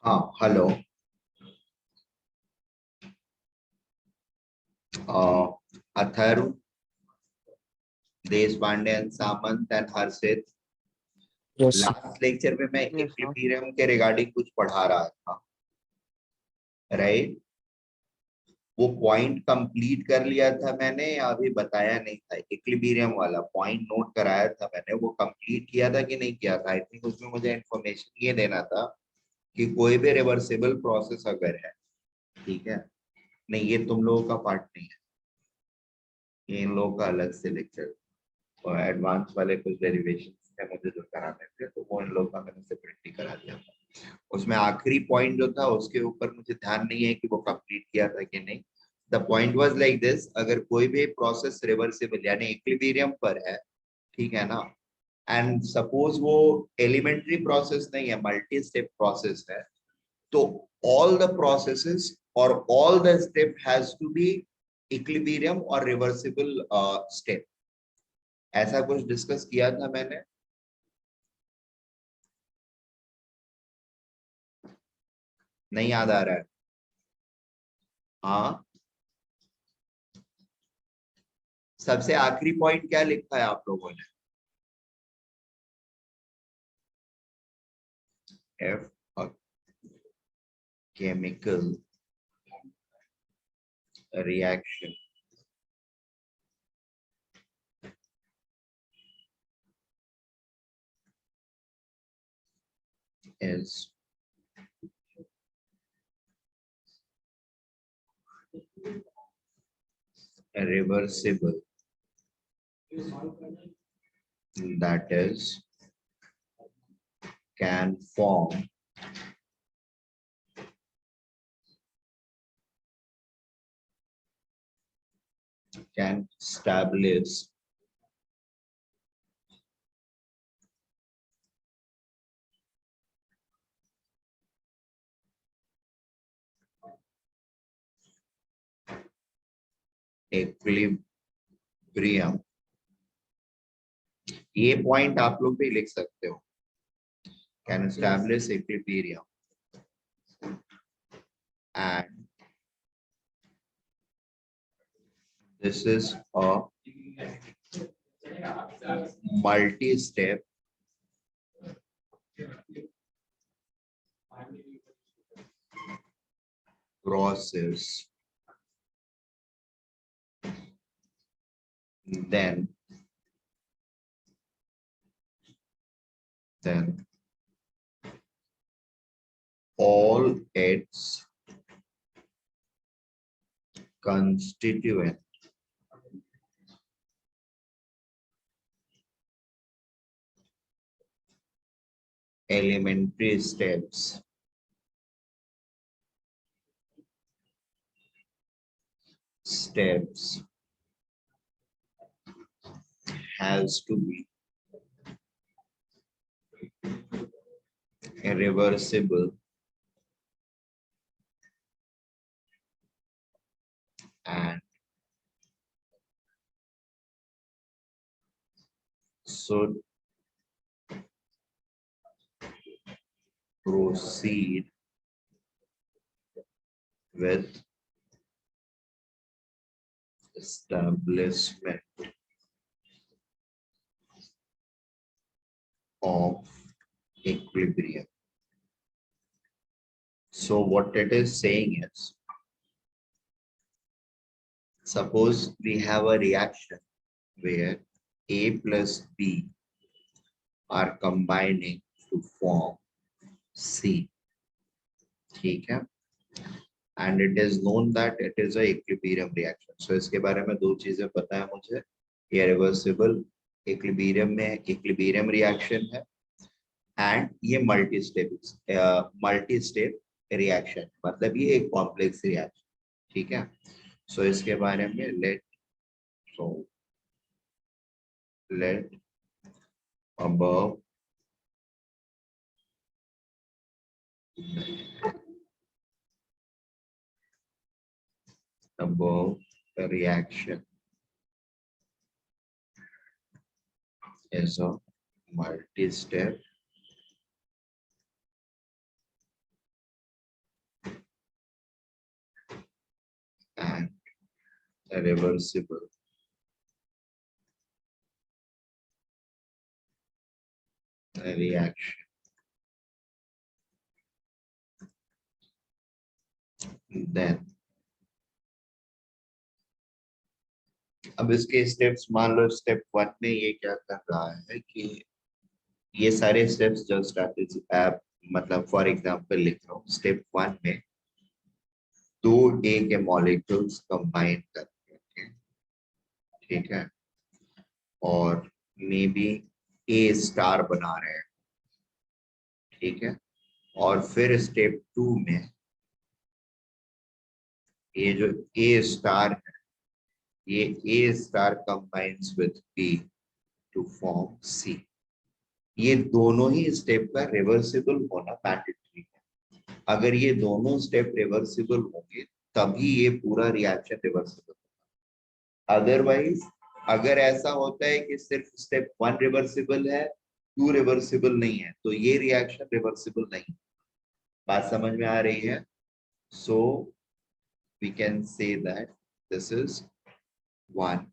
हाँ हेलो। अथर्व, देश Pandey and Samant and Harshit. Yes last lecture में मैं यस सर। इक्विलिब्रियम के रिगार्डिंग कुछ पढ़ा रहा था, राइट? वो पॉइंट कंप्लीट कर लिया था मैंने या अभी बताया नहीं था? इक्विलिब्रियम वाला पॉइंट नोट कराया था मैंने, वो कंप्लीट किया था कि नहीं किया था? आई थिंक उसमें मुझे इन्फॉर्मेशन ये देना था कि कोई भी रिवर्सिबल प्रोसेस अगर है, ठीक है? नहीं, ये तुम लोगों का पार्ट नहीं है, ये इन लोगों का अलग से लेक्चर। और एडवांस वाले कुछ डेरिवेशन थे मुझे जो कराने थे, तो वो इन लोगों का मैंने सेपरेटली करा दिया था। उसमें आखिरी पॉइंट जो था उसके ऊपर मुझे ध्यान नहीं है कि वो कंप्लीट किया था कि नहीं। The point was like this: अगर कोई भी प्रोसेस रिवर्सिबल यानी इक्विलिब्रियम पर है, ठीक है ना, एंड सपोज वो एलिमेंट्री प्रोसेस नहीं है, मल्टी स्टेप प्रोसेस है, तो all the processes or all the step has to be equilibrium or reversible step। ऐसा कुछ डिस्कस किया था मैंने? नहीं याद आ रहा है? हाँ, सबसे आखिरी पॉइंट क्या लिखा है आप लोगों ने? If a chemical reaction is reversible, that is can form can establish equilibrium। ये पॉइंट आप लोग भी लिख सकते हो, can establish equilibrium and this is a multi-step process, then all its constituent elementary steps has to be irreversible and should proceed with establishment of equilibrium। So what it is saying is, suppose we have a reaction where A plus B are combining to form C, ठीक है? And it is known that it is a equilibrium reaction। So इसके बारे में दो चीजें पता है मुझे, ये रिवर्सिबल इक्विलिब्रियम में इक्विलिब्रियम रिएक्शन है एंड ये मल्टी स्टेप रिएक्शन, मतलब ये एक कॉम्प्लेक्स रिएक्शन। ठीक है, सो इसके बारे में late above reaction is a multi-step and a reversible reaction. Then अब इसके स्टेप्स मान लो, स्टेप 1 में ये क्या कर रहा है कि ये सारे स्टेप्स जस्ट मतलब फॉर एग्जांपल लिख रहा हूँ, स्टेप 1 में 2A के मॉलिक्यूल्स कंबाइन करके, ठीक है, और मे बी A स्टार बना रहे हैं, ठीक है, और फिर स्टेप 2 में ये जो A स्टार है, ये A star combines with B to form C। ये दोनों ही स्टेप का रिवर्सिबल होना मैंडेटरी है। अगर ये दोनों स्टेप रिवर्सिबल होंगे तभी ये पूरा रिएक्शन रिवर्सिबल होगा। अदरवाइज अगर ऐसा होता है कि सिर्फ स्टेप 1 रिवर्सिबल है, 2 रिवर्सिबल नहीं है, तो ये रिएक्शन रिवर्सिबल नहीं। बात समझ में आ रही है? So we can say that this is 1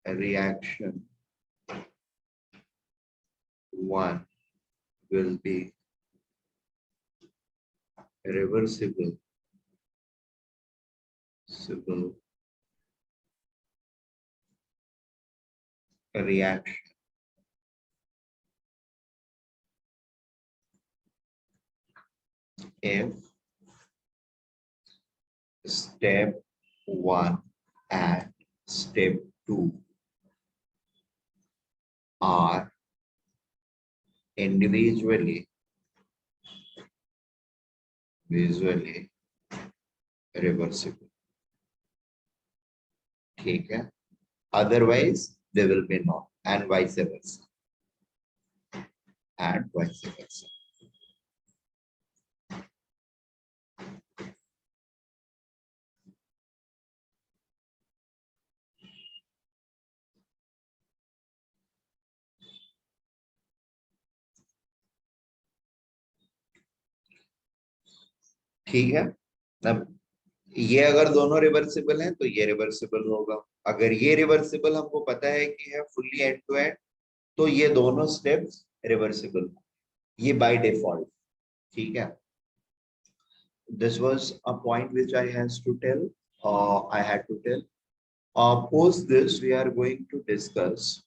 reaction 1 will be reversible reaction if step 1 and step 2 are individually visually reversible, ठीक है, otherwise they will be not, and vice versa, ठीक है। अब ये अगर दोनों रिवर्सिबल हैं तो ये रिवर्सिबल होगा। अगर ये रिवर्सिबल हमको पता है कि है फुल्ली एंड टू एंड, तो ये दोनों स्टेप्स रिवर्सिबल, ये बाय डिफॉल्ट, ठीक है। This was a point which I has to tell. I had to tell. Post this, we are going to discuss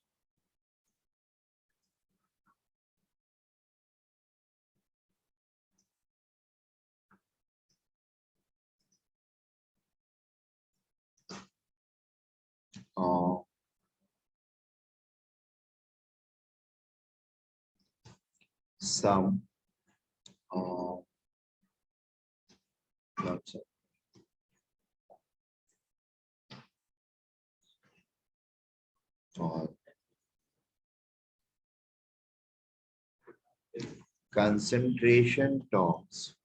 some concentration terms.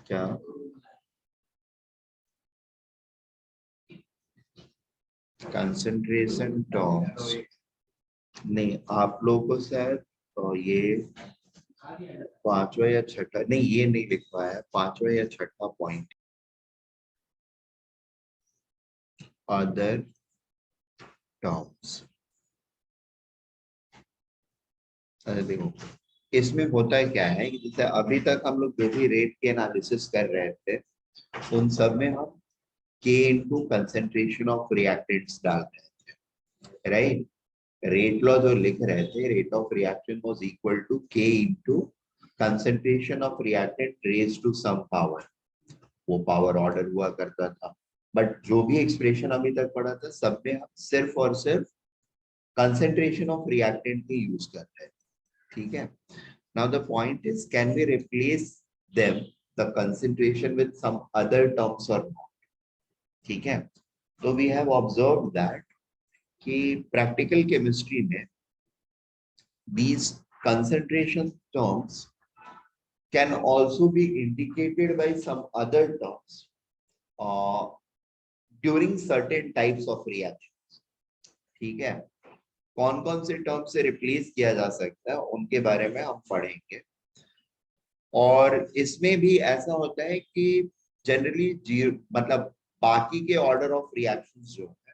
क्या concentration terms नहीं, आप लोगों को शायद तो ये पांचवा या छठा, नहीं ये नहीं लिख पाया, पांचवा या छठा पॉइंट, अदर टर्म्स। अरे देखो, इसमें होता है क्या है कि जैसे अभी तक हम लोग जो भी रेट के एनालिसिस कर रहे थे उन सब में हम K into concentration of reactants डाल रहे थे, राइट। रेट लॉ जो लिख रहे थे, rate of reaction was equal to K into concentration of reactant raise to some power, वो पावर ऑर्डर हुआ करता था। बट जो भी एक्सप्रेशन अभी तक पढ़ा था सब में हम सिर्फ और सिर्फ concentration of reactant he use कर रहे थे, ठीक है. Now the point is, can we replace them, the concentration, with some other terms or not? ठीक है. So we have observed that कि practical chemistry में these concentration terms can also be indicated by some other terms during certain types of reactions. ठीक है. कौन कौन से term से रिप्लेस किया जा सकता है उनके बारे में हम पढ़ेंगे. और इसमें भी ऐसा होता है कि जनरली मतलब बाकी के ऑर्डर ऑफ रिएक्शंस जो है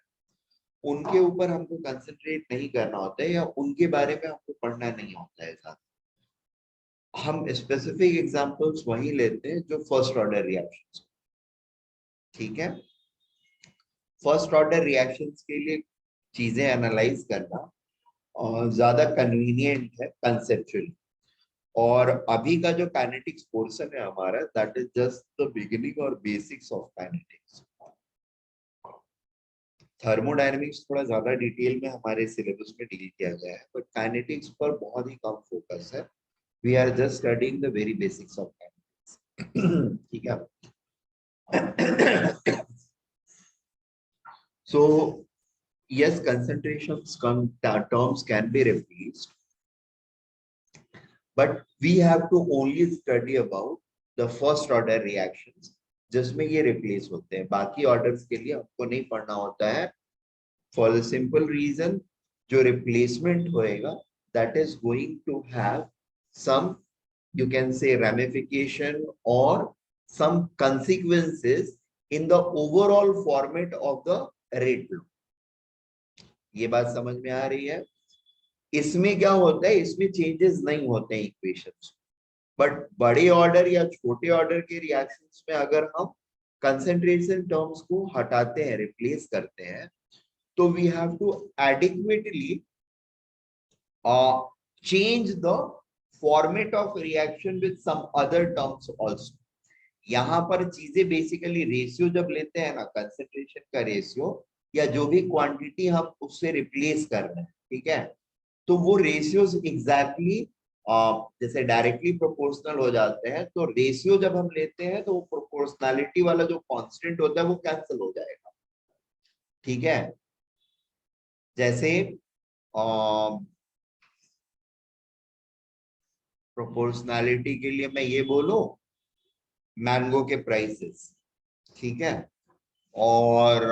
उनके ऊपर हमको कंसंट्रेट नहीं करना होता है या उनके बारे में हमको पढ़ना नहीं होता है ज्यादा. हम स्पेसिफिक एग्जांपल्स वही लेते हैं जो फर्स्ट ऑर्डर रिएक्शंस. ठीक है. फर्स्ट ऑर्डर रिएक्शंस के लिए चीजें एनालाइज करना और ज्यादा कन्वीनियंट है कंसेप्चुअली. और अभी का जो काइनेटिक्स पोर्शन है हमारा, that is just the beginning और बेसिक्स ऑफ काइनेटिक्स. थर्मोडायनेमिक्स थोड़ा ज्यादा डिटेल में हमारे सिलेबस में डील किया गया है, बट काइनेटिक्स पर बहुत ही कम फोकस है. We are just studying the very basics of kinetics. ठीक है. So yes, concentrations terms can be replaced, but we have to only study about the first order reactions जिसमें ये रिप्लेस होते हैं. बाकी ऑर्डर्स के लिए हमको नहीं पढ़ना होता है, फॉर द सिंपल रीजन जो रिप्लेसमेंट होएगा that is going to have some, you can say, ramification or some consequences in the overall format of the rate law. ये बात समझ में आ रही है. इसमें क्या होता है, इसमें चेंजेस नहीं होते हैं इक्वेशंस, बट बड़े ऑर्डर या छोटे ऑर्डर के रिएक्शंस में अगर हम कंसंट्रेशन टर्म्स को हटाते हैं, रिप्लेस करते हैं, तो we have to adequately change the format of reaction with some other terms also. यहाँ पर चीजें बेसिकली रेशियो जब लेते हैं ना, कंसंट्रेशन का रेशियो या जो भी क्वांटिटी हम उससे रिप्लेस कर रहे हैं, ठीक है, तो वो रेशियोज एग्जैक्टली जैसे डायरेक्टली प्रोपोर्शनल हो जाते हैं. तो रेशियो जब हम लेते हैं तो वो प्रोपोर्शनैलिटी वाला जो कांस्टेंट होता है वो कैंसिल हो जाएगा. ठीक है. जैसे प्रोपोर्शनैलिटी के लिए मैं ये बोलूं, मैंगो के प्राइसेस, ठीक है, और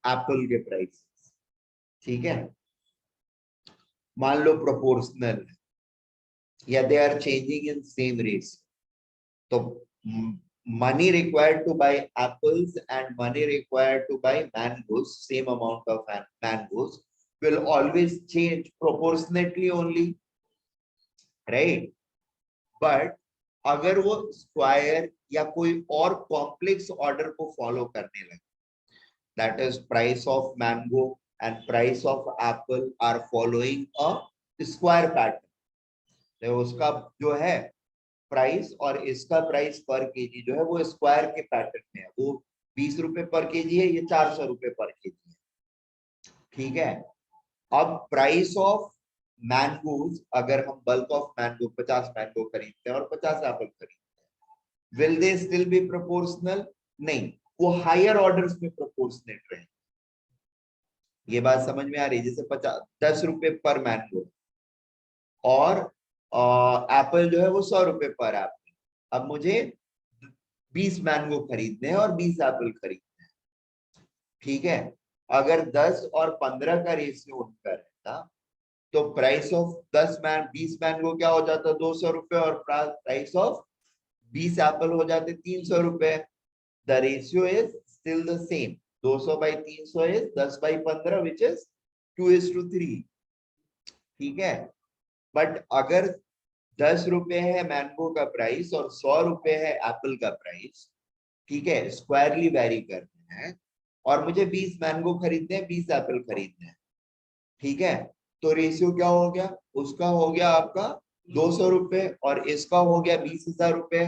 एप्पल के प्राइसेस, ठीक है, मान लो प्रोपोर्शनल या they are changing in same rates, तो money required to buy apples and money required to buy mangoes, same amount of mangoes, will always change proportionately only, right? But अगर वो square या कोई और कॉम्प्लेक्स ऑर्डर को follow करने लगे, that is price of mango and price of apple are following a square pattern, तो उसका जो है प्राइस और इसका प्राइस पर केजी जो है वो स्क्वायर के पैटर्न में है. वो 20 रुपए पर केजी है, ये 400 रुपए पर केजी है. ठीक है. अब प्राइस ऑफ मैंगोज, अगर हम बल्क ऑफ मैंगो 50 मैंगो खरीदते हैं और 50 एप्पल खरीदते हैं, will they still be proportional? नहीं, वो हायर ऑर्डर्स में प्रोपोर्शनेट रहे. ये बात समझ में आ रही है? जैसे 10 रुपए पर मैंगो और एप्पल जो है वो 100 रुपए पर एप्पल. अब मुझे 20 मैंगो खरीदने हैं और 20 एप्पल खरीदने हैं. ठीक है. अगर 10 और 15 का रेशियो उनका रहता तो प्राइस ऑफ 20 मैंगो क्या हो जाता? 200 रुपए, और प्राइस ऑफ 20 एप्पल हो जाते 300 रुपए. The ratio is still the same. 200 by 300 is 10 by 15, which is 2:3. ठीक है. बट अगर 10 रुपए है मैंगो का प्राइस और 100 रुपए है एप्पल का प्राइस, ठीक है, स्क्वायरली वेरी करते हैं, और मुझे 20 मैंगो खरीदने हैं, 20 एप्पल खरीदने हैं, ठीक है, तो रेशियो क्या हो गया? उसका हो गया आपका 200 रुपए और इसका हो गया 20,000 रुपए.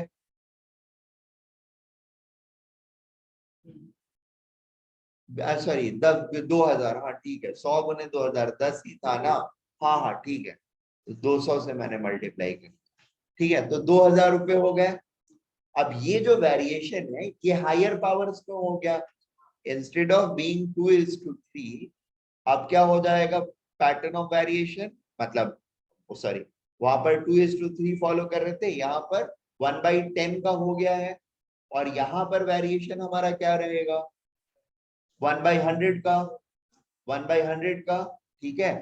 सॉरी 2000. हाँ ठीक है, 100 गुने 2000 10 ही था ना. हाँ हाँ ठीक है. तो 200 से मैंने मल्टीप्लाई कर, ठीक है, तो 2000 रुपए हो गए। अब ये जो वेरिएशन है ये हायर पावर्स में हो गया, इंस्टेड ऑफ बीइंग 2:3 अब क्या हो जाएगा पैटर्न ऑफ वेरिएशन, मतलब सॉरी वहां पर 2:3 फॉलो कर रहे थे, यहाँ पर 1/10 का हो गया है, और यहाँ पर वेरिएशन हमारा क्या रहेगा 1/100 का, 1/100 का, ठीक है।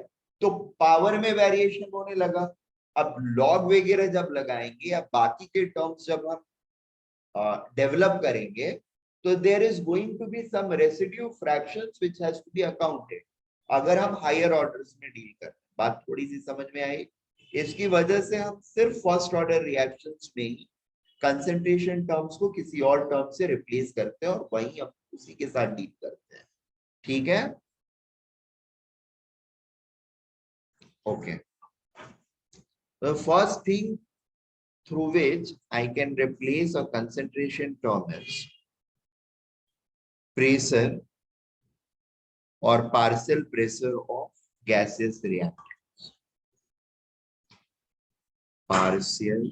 तो पावर में वेरिएशन होने लगा। अब लॉग वगैरह जब लगाएंगे या बाकी के टर्म्स जब हम डेवलप करेंगे, तो there is going to be some residue fractions which has to be accounted, अगर हम हायर ऑर्डर्स में डील करते हैं। बात थोड़ी सी समझ में आई? इसकी वजह से हम सिर्फ फर्स्ट ऑर्डर रिएक्शंस में ही कंसंट्रेशन टर्म्स को किसी और टर्म से रिप्लेस करते हैं और वही हम उसी के साथ डील करते हैं, ठीक है। Okay, the first thing through which I can replace a concentration term is pressure or partial pressure of gaseous reactants. Partial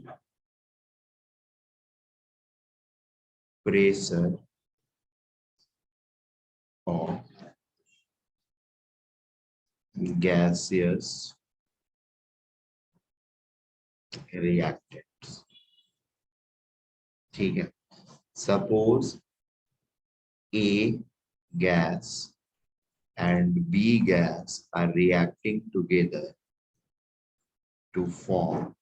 pressure of gaseous reactants, ठीक है। Suppose A gas and B gas are reacting together to form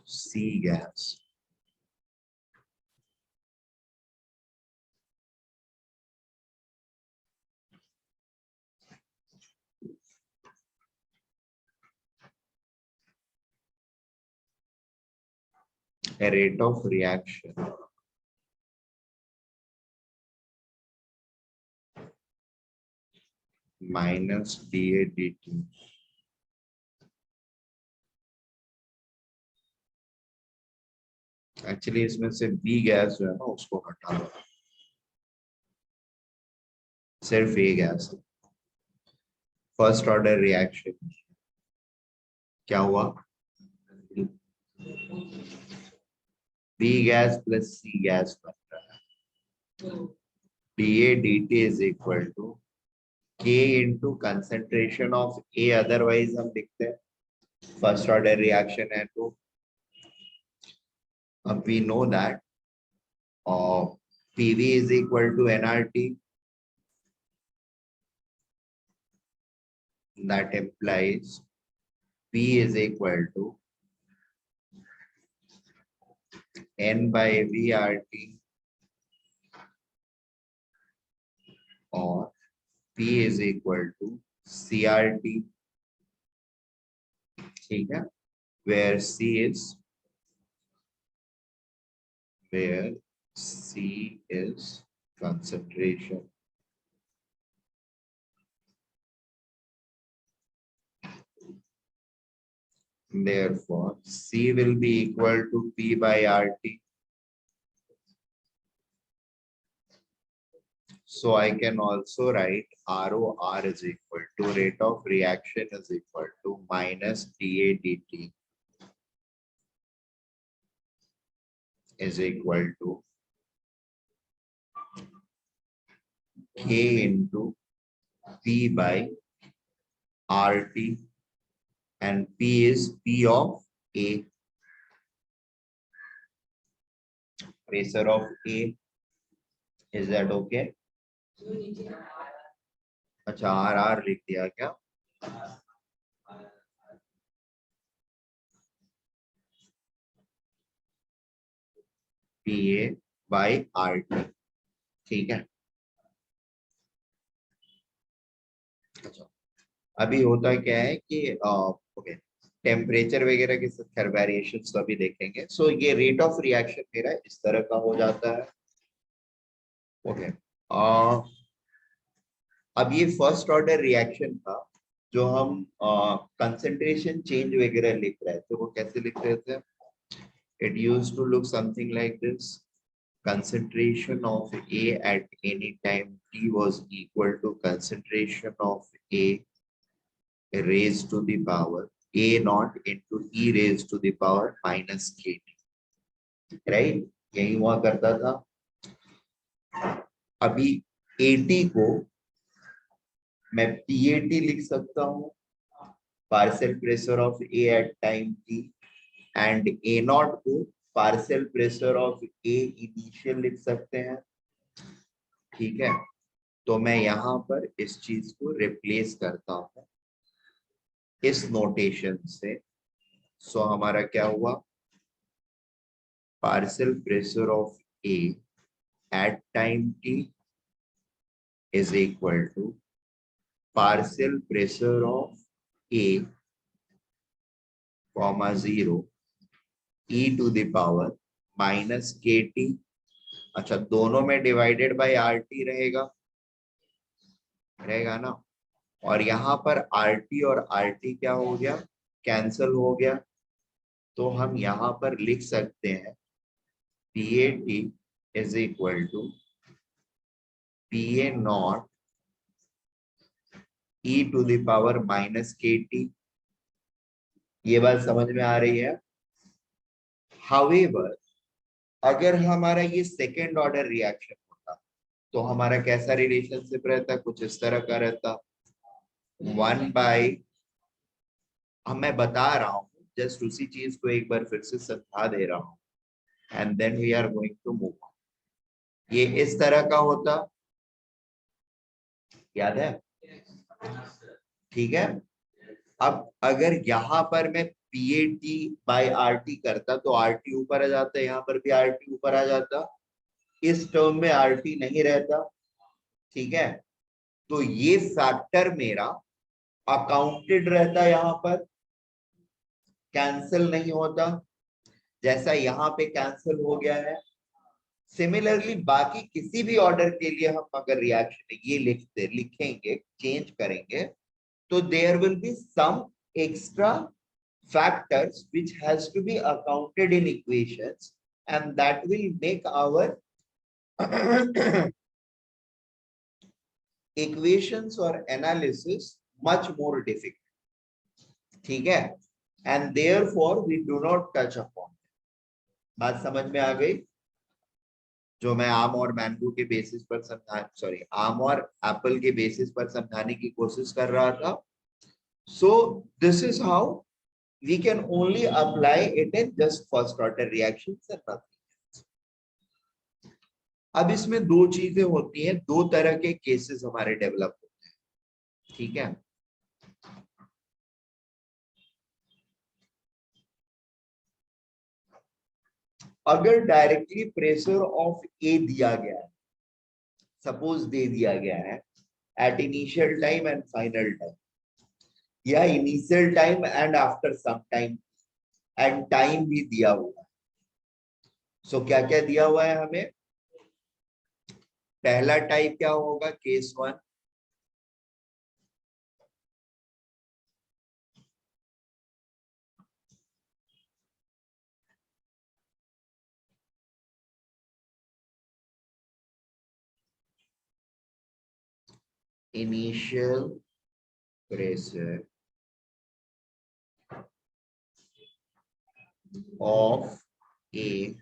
C gas. A rate of reaction minus dA dt actually इसमें से B gas जो है ना उसको हटा दो, सिर्फ A gas. First order reaction क्या हुआ, B gas plus C gas बन रहा है, dA dt is equal to K into concentration of A, otherwise हम लिखते हैं फर्स्ट ऑर्डर रिएक्शन है तो अब we know that PV is equal to nRT, that implies P is equal to N by VRT or P is equal to CRT, ठीक है, where C is concentration. Therefore, C will be equal to P by RT. So I can also write ROR is equal to rate of reaction is equal to minus dA dt is equal to K into P by RT, and P is P of A, pressure of A. Is that okay? अच्छा RR लिख दिया क्या? PA by RT, ठीक है। अच्छा अभी होता क्या है कि ओके टेम्परेचर वगैरह के साथ वेरिएशंस तो अभी देखेंगे। सो ये रेट ऑफ रिएक्शन मेरा इस तरह का हो जाता है, ओके। अब ये फर्स्ट ऑर्डर रिएक्शन था, जो हम कंसंट्रेशन चेंज वगैरह लिख रहे थे, वो कैसे लिख रहे थे? It used to look something like this. Concentration of A at any time t was equal to concentration of A raised to the power A naught into E raised to the power minus KT. Right, यही हुआ करता था. अभी AT को मैं PAT लिख सकता हूँ, partial pressure of A at time t, and A naught को partial pressure of A initial लिख सकते हैं. ठीक है, तो मैं यहां पर इस चीज को रिप्लेस करता हूं इस नोटेशन से. सो हमारा क्या हुआ? Partial pressure of A at time T is equal to partial pressure of A comma 0 e to the power minus K T. अच्छा, दोनों में डिवाइडेड बाय आर टी रहेगा ना. और यहाँ पर आर टी और आर टी क्या हो गया? कैंसल हो गया. तो हम यहाँ पर लिख सकते हैं PAT is equal to PA naught e to the power minus KT. ये बात समझ में आ रही है? However, अगर हमारा ये सेकेंड ऑर्डर रिएक्शन होता तो हमारा कैसा रिलेशनशिप रहता? कुछ इस तरह का रहता. 1/, अब मैं बता रहा हूँ, जस्ट उसी चीज को एक बार फिर से समझा दे रहा हूँ, and then we are going to move on. ये इस तरह का होता, याद है? ठीक है. अब अगर यहाँ पर मैं PAT बाय RT करता तो RT ऊपर आ जाता, यहाँ पर भी RT ऊपर आ जाता, इस टर्म में RT नहीं रहता. ठीक है, तो ये फैक्टर मेरा अकाउंटेड रहता, यहाँ पर कैंसिल नहीं होता, जैसा यहाँ पे कैंसिल हो गया है. सिमिलरली बाकी किसी भी ऑर्डर के लिए हम अगर रिएक्शन ये लिखेंगे, चेंज करेंगे, so there will be some extra factors which has to be accounted in equations, and that will make our equations or analysis much more difficult. ठीक है, and therefore we do not touch upon. बात समझ में आ गई? जो मैं आम और मैंगो के बेसिस पर आम और एप्पल के बेसिस पर समझाने की कोशिश कर रहा था. So this is how we can only apply it in just first order reactions and nothing else. अब इसमें दो चीजें होती हैं, दो तरह के केसेस हमारे डेवलप होते हैं. ठीक है, अगर डायरेक्टली प्रेशर ऑफ ए दिया गया है, सपोज दे दिया गया है at initial time and final time, या initial time and after some time, and time भी दिया हुआ है. सो क्या क्या दिया हुआ है हमें? पहला टाइप क्या होगा? Case 1, initial pressure of a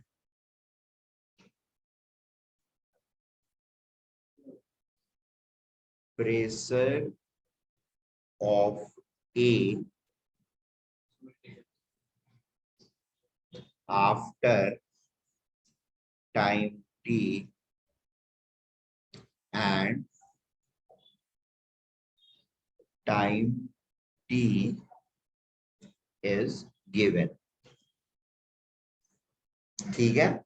pressure of a after time t and time t is given. ठीक है,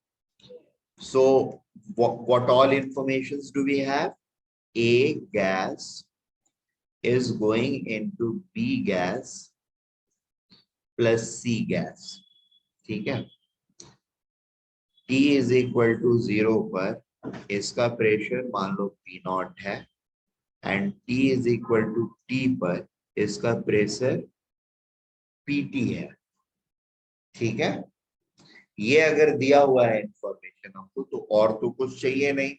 so what all informations do we have? A gas is going into B gas plus C gas. ठीक है, T is equal to 0 पर इसका pressure मान लो P0 है, and T is equal to T पर इसका प्रेशर PT है। ठीक है, ये अगर दिया हुआ है इंफॉर्मेशन हमको तो और तो कुछ चाहिए नहीं।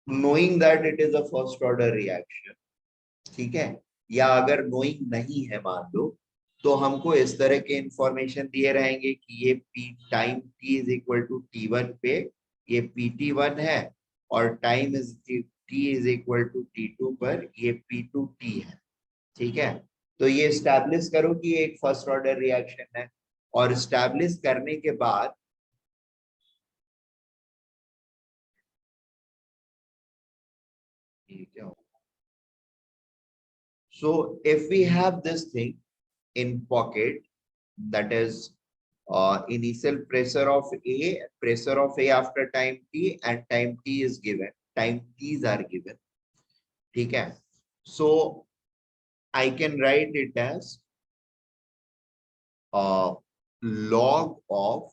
Knowing that it is a first order reaction, ठीक है, या अगर नोइंग नहीं है मान लो, तो हमको इस तरह के इंफॉर्मेशन दिए रहेंगे कि ये time T is equal to T1 पे ये PT1 है, और time is T is equal to T2 पर ये P2T है। ठीक है, तो ये स्टैब्लिश करो कि ये एक फर्स्ट ऑर्डर रिएक्शन है, और स्टैब्लिश करने के बाद ये क्या हो, so if we have this thing in pocket, that is initial pressure of A after time T, and time T is given, time T's are given, ठीक है, so I can write it as log of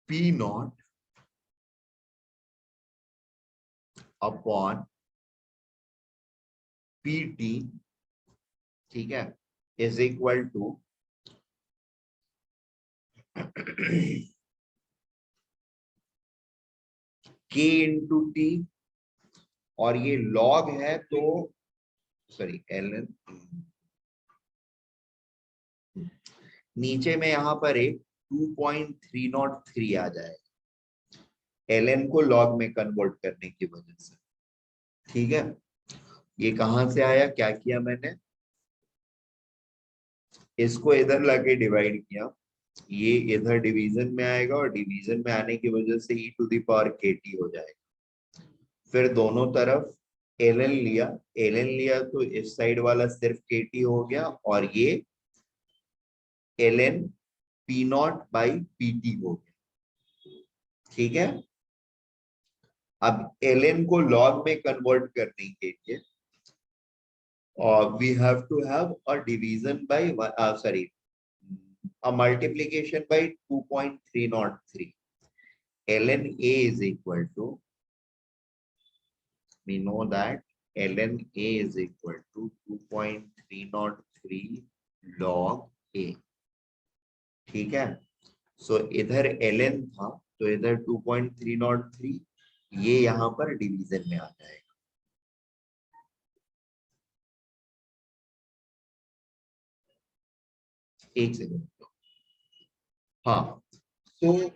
P naught upon PT, ठीक है, is equal to K into T, और ये log है तो sorry ln, नीचे में यहाँ पर एक 2.303 आ जाएगा ln को log में कन्वर्ट करने की वजह से। ठीक है, ये कहां से आया, क्या किया मैंने, इसको इधर लाके डिवाइड किया, ये इधर डिवीजन में आएगा और डिवीजन में आने की वजह से e to the power kt हो जाएगा। फिर दोनों तरफ ln लिया, तो इस साइड वाला सिर्फ kt हो गया, और ये ln p naught by pt हो गया। ठीक है, अब ln को log में कन्वर्ट करने के लिए we have to have a division by a multiplication by 2.303. ln A is equal to, we know that ln A is equal to 2.303 log A। ठीक है, सो इधर ln था तो इधर 2.303, ये यहाँ पर डिवीजन में आ जाएगा। एक सेकंड, हाँ, तो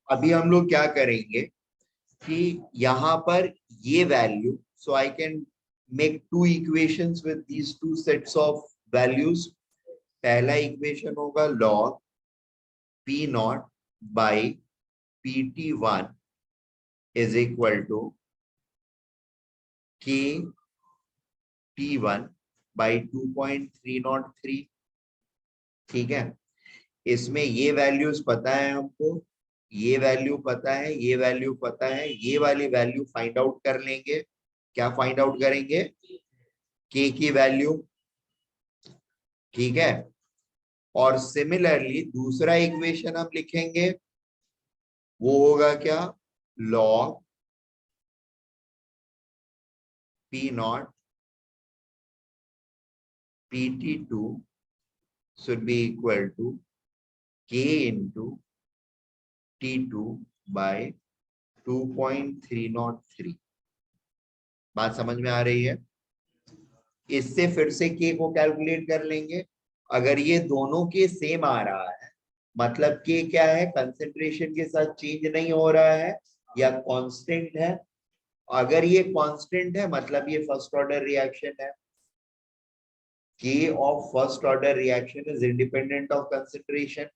अभी हम लोग क्या करेंगे कि यहाँ पर ये value, so I can make two equations with these two sets of values. पहला इक्वेशन होगा log p naught by pt1 is equal to k t1 by 2.303। ठीक है, इसमें ये वैल्यूज पता है हमको, ये वैल्यू पता है, ये वैल्यू पता है, ये वाली वैल्यू फाइंड आउट कर लेंगे। क्या फाइंड आउट करेंगे, k की वैल्यू। ठीक है, और सिमिलरली दूसरा इक्वेशन हम लिखेंगे, वो होगा क्या, log p not pt2 should be equal to k into t2 by 2.303। बात समझ में आ रही है, इससे फिर से k को कैलकुलेट कर लेंगे। अगर ये दोनों के सेम आ रहा है मतलब k क्या है, कंसेंट्रेशन के साथ चेंज नहीं हो रहा है या कांस्टेंट है। अगर ये कांस्टेंट है मतलब ये फर्स्ट ऑर्डर रिएक्शन है। k of first order reaction is independent of concentration.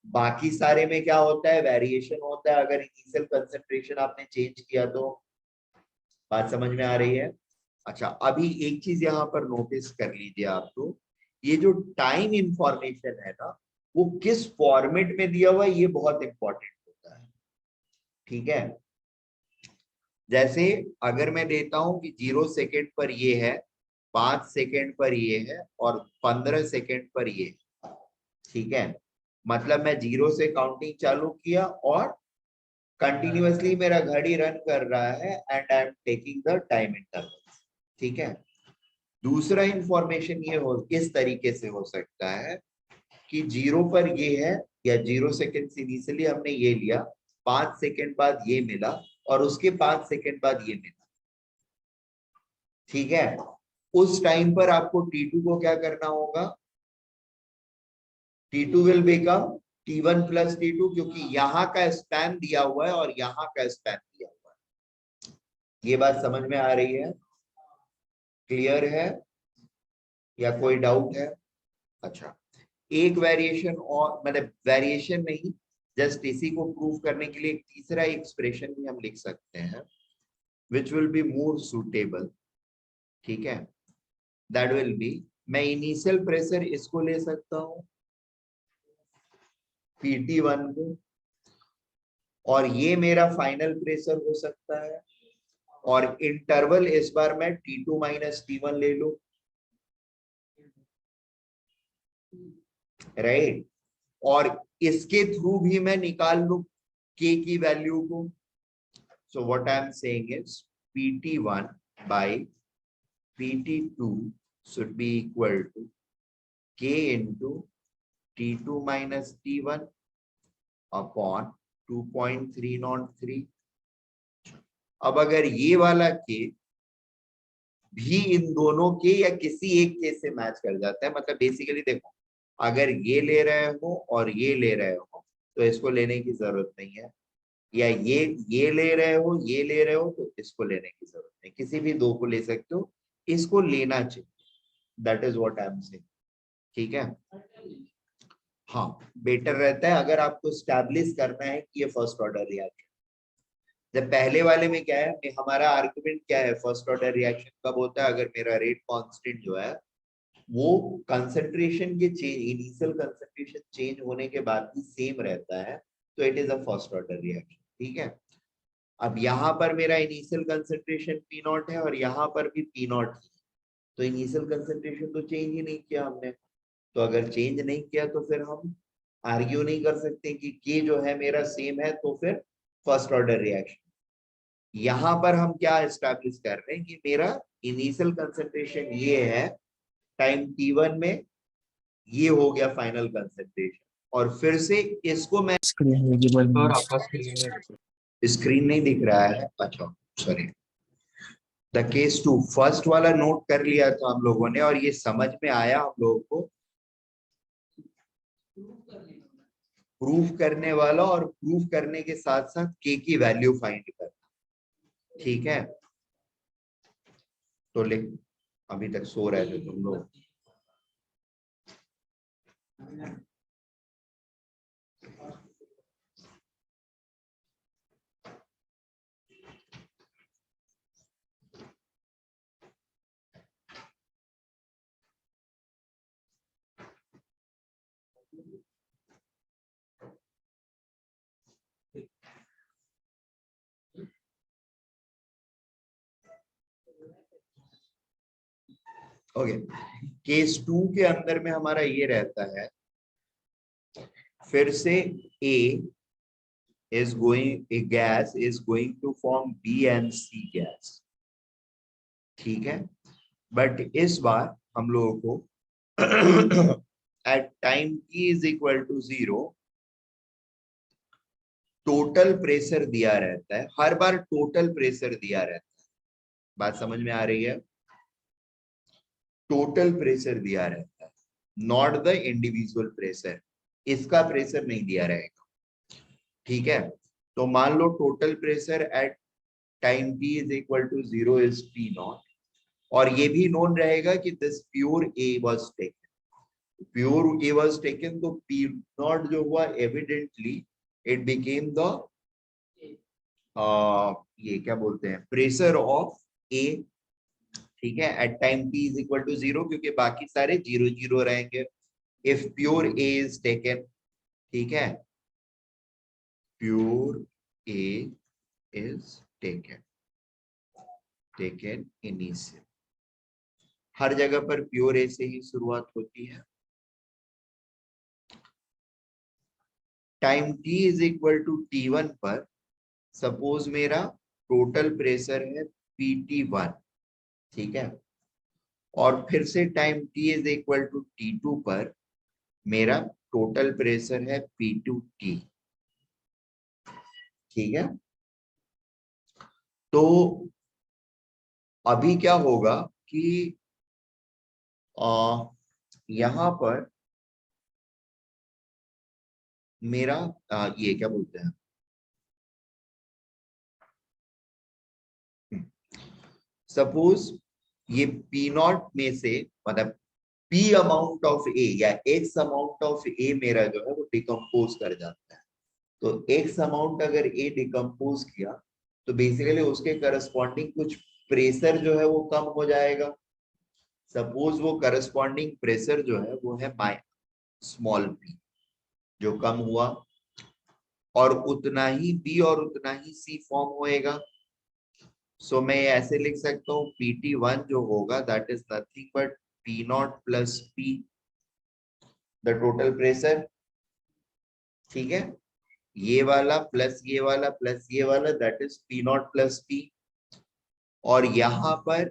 बाकी सारे में क्या होता है, वेरिएशन होता है अगर इनिशियल कंसेंट्रेशन आपने चेंज किया तो। बात समझ में आ रही है। अच्छा, अभी एक चीज यहाँ पर नोटिस कर लीजिए आप, तो ये जो टाइम इंफॉर्मेशन है ना, वो किस फॉर्मेट में दिया हुआ है ये बहुत इंपॉर्टेंट होता है। ठीक है, जैसे अगर मैं देता हूं कि 0 सेकेंड पर ये है, 5 सेकेंड पर ये है और 15 सेकेंड पर ये है। ठीक है, मतलब मैं 0 से काउंटिंग चालू किया और कंटिन्यूअसली मेरा घड़ी रन कर रहा है and I am taking the time interval. ठीक है। दूसरा इंफॉर्मेशन ये हो इस तरीके से हो सकता है कि 0 पर ये है या 0 सेकेंड इनिशियली हमने ये लिया, 5 सेकेंड बाद ये मिला और उसके 5 सेकेंड बाद ये मिला। ठीक है। उस टाइम पर आपको T2 को क्या करना होगा, T2 will become T1 plus T2, क्योंकि यहाँ का स्पैन दिया हुआ है और यहाँ का स्पैन दिया हुआ है। ये बात समझ में आ रही है? क्लियर है या कोई डाउट है? अच्छा, एक वेरिएशन और, मतलब वेरिएशन नहीं, जस्ट इसी को प्रूव करने के लिए एक तीसरा एक्सप्रेशन भी हम लिख सकते हैं which will be more suitable. ठीक है। दैट विल बी, मैं इनिशियल प्रेशर इसको ले सकता हूं PT1 को, और ये मेरा फाइनल प्रेशर हो सकता है, और इंटरवल इस बार मैं T2 माइनस T1 ले लू। राइट। और इसके थ्रू भी मैं निकाल लू K की वैल्यू को। So what I am saying is PT1 by PT2 should be equal to K into T2 minus T1 upon 2.303। अब अगर ये वाला K भी इन दोनों के या किसी एक के से मैच कर जाता है, मतलब बेसिकली देखो, अगर ये ले रहे हो और ये ले रहे हो तो इसको लेने की जरूरत नहीं है, या ये ले रहे हो ये ले रहे हो तो इसको लेने की जरूरत नहीं, किसी भी दो को ले सकते हो, इसको लेना चाहिए। That is what I am saying. ठीक है। हाँ, बेटर रहता है अगर आपको स्टैब्लिश करना है कि ये फर्स्ट ऑर्डर रिएक्शन। जब पहले वाले में क्या है, हमारा आर्गुमेंट क्या है, फर्स्ट ऑर्डर रिएक्शन कब होता है, अगर मेरा रेट कांस्टेंट जो है वो कंसंट्रेशन के चेंज, इनिशियल कंसंट्रेशन चेंज होने के बाद भी सेम रहता है, तो it is a first order reaction. ठीक है। अब यहाँ पर मेरा इनिशियल कंसंट्रेशन P0 है और यहाँ पर भी P0 है, तो इनिशियल कंसंट्रेशन तो चेंज ही नहीं किया हमने। तो अगर चेंज नहीं किया तो फिर हम आर्ग्यू नहीं कर सकते कि के जो है मेरा सेम है, तो फिर फर्स्ट ऑर्डर रिएक्शन। यहाँ पर हम क्या एस्टैब्लिश कर रहे हैं कि मेरा इनिशियल कंसंट्रेशन ये है टाइम T1 में, ये हो गया फाइनल कंसंट्रेशन, और फिर से इसको मैं और आपका स्क्रीन नहीं दिख रहा है, अच्छा सॉरी। द केस 2 फर्स्ट वाला नोट कर लिया था हम लोगों ने, और ये समझ में आया हम लोगों को, प्रूफ करने वाला और प्रूफ करने के साथ साथ के की वैल्यू फाइंड करना। ठीक है। तो लिख, अभी तक सो रहे थे तुम लोग। ओके, केस 2 के अंदर में हमारा ये रहता है, फिर से A is going, a gas is going to form B and C gas। ठीक है। बट इस बार हम लोगों को at time T is equal to 0 total pressure दिया रहता है, हर बार टोटल प्रेशर दिया रहता है। बात समझ में आ रही है? टोटल प्रेशर दिया रहता है, नॉट द इंडिविजुअल प्रेशर, इसका प्रेशर नहीं दिया रहेगा। ठीक है। तो मान लो total pressure at time T is equal to 0 is P0, और ये भी नोन रहेगा कि this pure A was taken, pure A was taken, तो P0 जो हुआ एविडेंटली इट बिकेम द ये क्या बोलते हैं, प्रेशर ऑफ A। ठीक है। At time T is equal to 0, क्योंकि बाकी सारे 0 0 रहेंगे if pure A is taken। ठीक है। Pure A is taken initial, हर जगह पर प्योर ए से ही शुरुआत होती है। Time t is equal to T1 पर सपोज मेरा टोटल प्रेशर है PT1, ठीक है, और फिर से time t is equal to T2 पर मेरा टोटल प्रेशर है P2T, ठीक है। तो अभी क्या होगा कि यहां पर मेरा ये क्या बोलते हैं, सपोज ये पी नॉट में से मतलब पी अमाउंट ऑफ ए या एक्स अमाउंट ऑफ ए मेरा जो है वो डिकम्पोज कर जाता है। तो एक्स अमाउंट अगर ए डिकम्पोज किया तो बेसिकली उसके करस्पॉन्डिंग कुछ प्रेशर जो है वो कम हो जाएगा। सपोज वो करस्पॉन्डिंग प्रेशर जो है वो है स्मॉल पी जो कम हुआ, और उतना ही बी और उतना ही सी फॉर्म होएगा। सो मैं ऐसे लिख सकता हूँ PT1 जो होगा that is nothing but P naught plus P, the total pressure, ठीक है, ये वाला प्लस ये वाला प्लस ये वाला that is P naught plus P, और यहां पर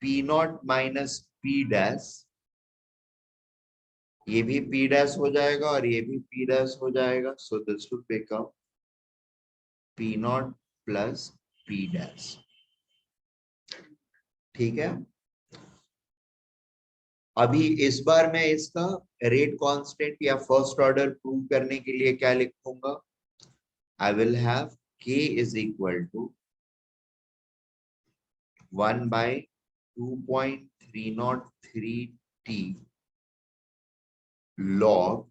P naught minus P dash, ये भी P डैश हो जाएगा और ये भी P डैश हो जाएगा। So this will become P naught plus P dash, ठीक है। अभी इस बार मैं इसका रेट कांस्टेंट या फर्स्ट ऑर्डर प्रूव करने के लिए क्या लिखूंगा, I will have K is equal to 1/2.303 T log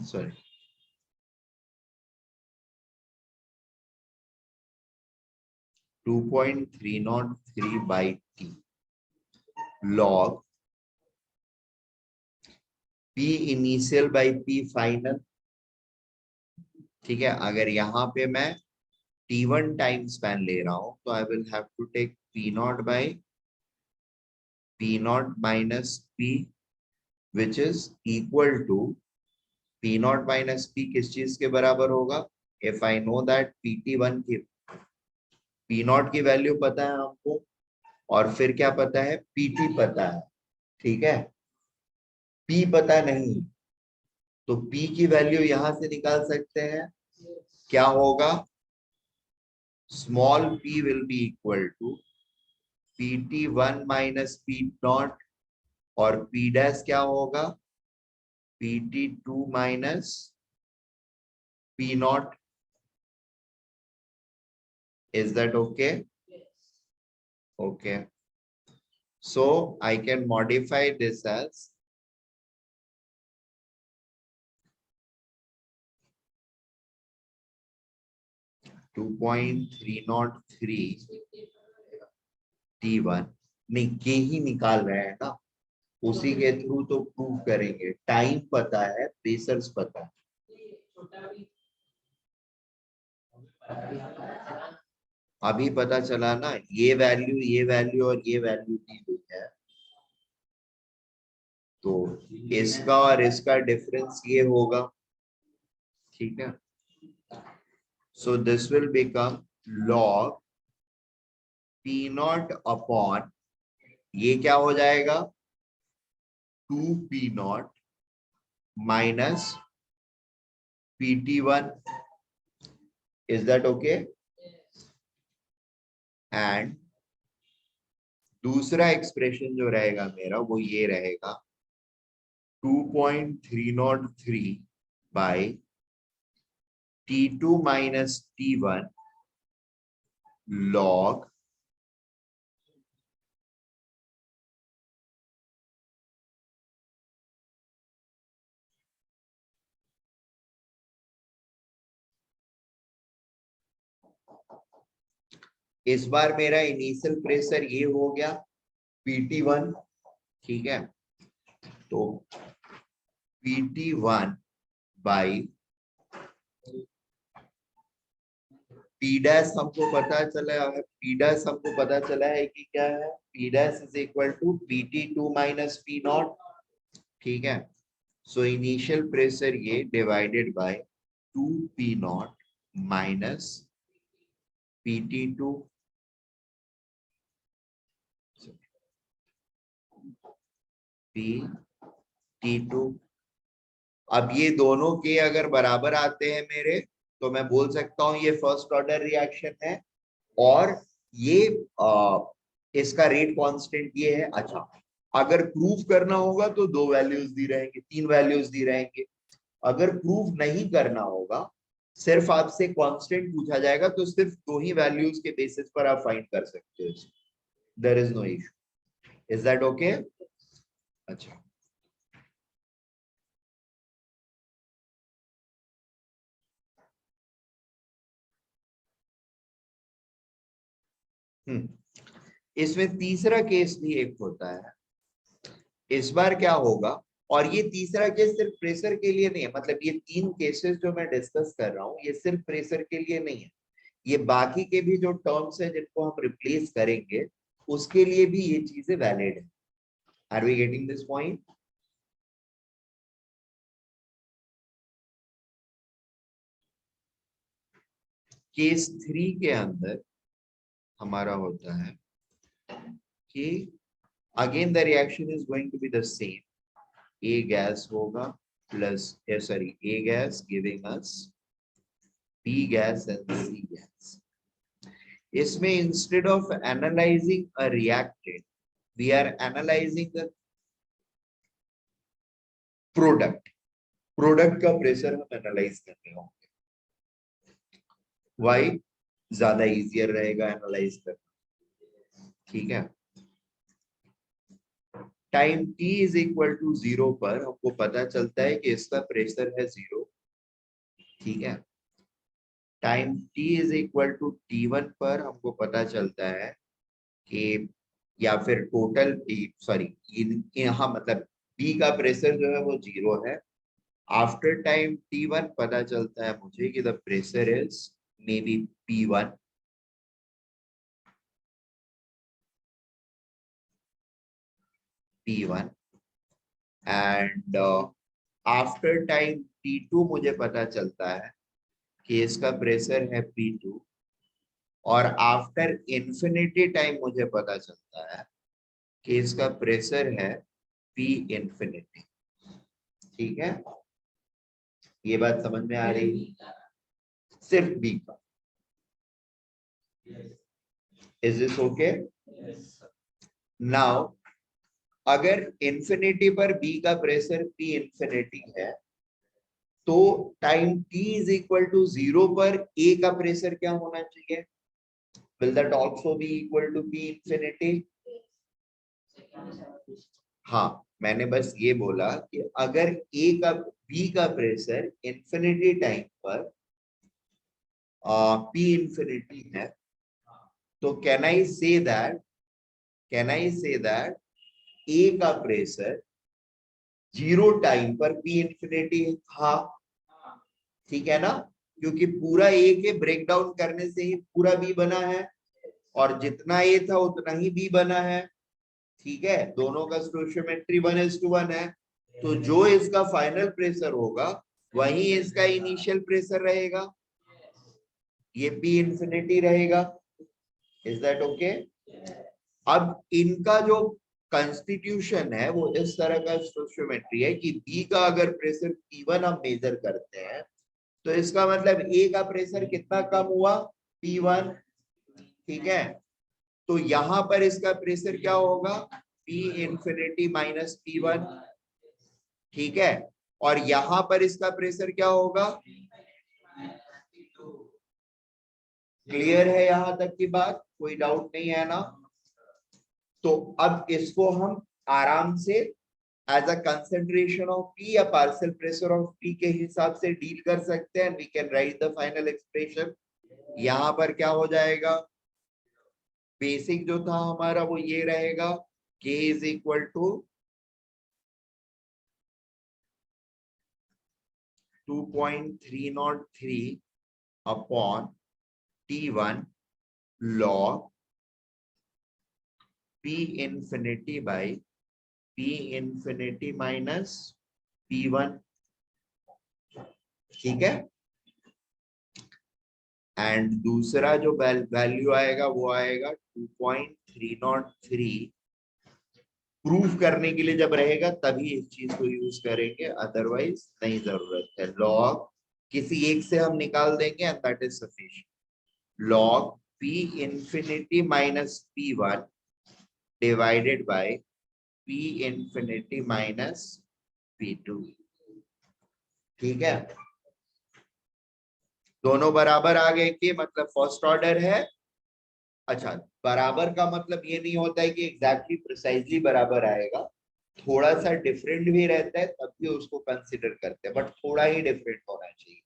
sorry 2.303 by T log P initial by P final, ठीक है। अगर यहाँ पे मैं T1 टाइम स्पैन ले रहा हूं तो I will have to take P naught by P naught minus P which is equal to P naught minus P किस चीज के बराबर होगा, if I know that PT1 की P नॉट की वैल्यू पता है हमको, और फिर क्या पता है PT पता है, ठीक है। P पता नहीं तो P की वैल्यू यहां से निकाल सकते हैं, क्या होगा, small p will be equal to PT1 minus P naught, और P डैश क्या होगा PT2 minus P naught. Is that okay? Okay, so I can modify this as 2.303 T1, नहीं के ही निकाल रहे हैं ना, उसी के थ्रू तो प्रूव करेंगे। टाइम पता है, प्रेशर्स पता है, अभी पता चला ना, ये वैल्यू और ये वैल्यू दी हुई है, तो इसका और इसका डिफरेंस ये होगा, ठीक है। सो this will become log P not upon, ये क्या हो जाएगा 2P naught minus PT1, is that okay? And दूसरा एक्सप्रेशन जो रहेगा मेरा वो ये रहेगा 2.303 by T2 minus T1 log इस बार मेरा इनिशियल प्रेशर ये हो गया PT1, ठीक है। तो PT1 बाई P डैश हमको पता चला है, P डैश हमको पता चला है कि क्या है, P dash is equal to PT2 minus P naught, ठीक है। सो इनिशियल प्रेशर ये divided by 2P naught minus PT2 PT2। अब ये दोनों के अगर बराबर आते हैं मेरे, तो मैं बोल सकता हूं ये फर्स्ट ऑर्डर रिएक्शन है, और ये इसका रेट कांस्टेंट ये है। अच्छा, अगर प्रूव करना होगा तो दो वैल्यूज दी रहेंगे, तीन वैल्यूज दी रहेंगे। अगर प्रूव नहीं करना होगा, सिर्फ आपसे कांस्टेंट पूछा जाएगा, तो सिर्फ दो ही वैल्यूज के बेसिस पर आप फाइंड कर सकते हो। There is no issue. Is that okay? अच्छा, इसमें तीसरा केस भी एक होता है। इस बार क्या होगा, और ये तीसरा केस सिर्फ प्रेशर के लिए नहीं है, मतलब ये तीन केसेस जो मैं डिस्कस कर रहा हूं ये सिर्फ प्रेशर के लिए नहीं है, ये बाकी के भी जो टर्म्स है जिनको हम रिप्लेस करेंगे उसके लिए भी ये चीजें वैलिड है। Are we getting this point? Case 3 के अंदर हमारा होता है कि again the reaction is going to be the same, A gas होगा plus A gas giving us B gas and C gas. इसमें instead of analyzing a reactant, we are analyzing the product. Product का pressure हम analyse कर रहे होंगे। Why? ज्यादा easier रहेगा analyse करना, ठीक है। Time t is equal to 0 पर हमको पता चलता है कि इसका प्रेशर है 0, ठीक है। Time t is equal to T1 पर हमको पता चलता है कि, या फिर टोटल सॉरी यहाँ मतलब B का प्रेशर जो है वो 0 है। आफ्टर टाइम T1 पता चलता है मुझे कि the pressure is may be P1, and after time T2 मुझे पता चलता है कि इसका प्रेशर है P2, और आफ्टर इंफिनिटी टाइम मुझे पता चलता है कि इसका प्रेशर है P इंफिनिटी, ठीक है। ये बात समझ में आ रही है? सिर्फ B का। Is this okay? नाउ अगर इंफिनिटी पर B का प्रेशर P इंफिनिटी है, तो time t is equal to 0 पर A का प्रेशर क्या होना चाहिए? Will that also be equal to P infinity? हाँ, मैंने बस ये बोला कि अगर B का प्रेशर इंफिनिटी टाइम पर P इंफिनिटी है, तो can I say that A का प्रेशर 0 टाइम पर P इंफिनिटी था, ठीक है ना, क्योंकि पूरा A के ब्रेक डाउन करने से ही पूरा B बना है, और जितना A था उतना ही B बना है, ठीक है। दोनों का स्टोइचियोमेट्री 1:1 है, तो जो इसका फाइनल प्रेशर होगा वही इसका इनिशियल प्रेशर रहेगा, ये P इंफिनिटी रहेगा। Is that okay? अब इनका जो कॉन्स्टिट्यूशन है वो इस तरह का स्टोइचियोमेट्री है कि B का अगर प्रेशर P1 हम मेजर करते हैं, तो इसका मतलब A का प्रेशर कितना कम हुआ? P1, ठीक है। तो यहां पर इसका प्रेशर क्या होगा? P इंफिनिटी माइनस P1, ठीक है। और यहां पर इसका प्रेशर क्या होगा? क्लियर है यहां तक की बात? कोई डाउट नहीं है ना? तो अब इसको हम आराम से as a concentration of P या पार्शियल प्रेशर ऑफ पी के हिसाब से डील कर सकते हैं. We can write the final expression. यहां पर क्या हो जाएगा? बेसिक जो था हमारा वो ये रहेगा, K is equal to 2.303 upon T1 log P infinity by P infinity minus P1. ठीक है. एंड दूसरा जो वैल्यू आएगा वो आएगा 2.303. प्रूफ करने के लिए जब रहेगा तभी इस चीज को यूज करेंगे, अदरवाइज नहीं जरूरत है. लॉग किसी एक से हम निकाल देंगे and that is sufficient. Log P infinity minus P1 divided by P infinity minus P2. ठीक है. दोनों बराबर आ गए कि मतलब फर्स्ट ऑर्डर है. अच्छा, बराबर का मतलब ये नहीं होता है कि एग्जैक्टली प्रिसाइजली बराबर आएगा. थोड़ा सा डिफरेंट भी रहता है तब भी उसको कंसिडर करते हैं, बट थोड़ा ही डिफरेंट होना चाहिए.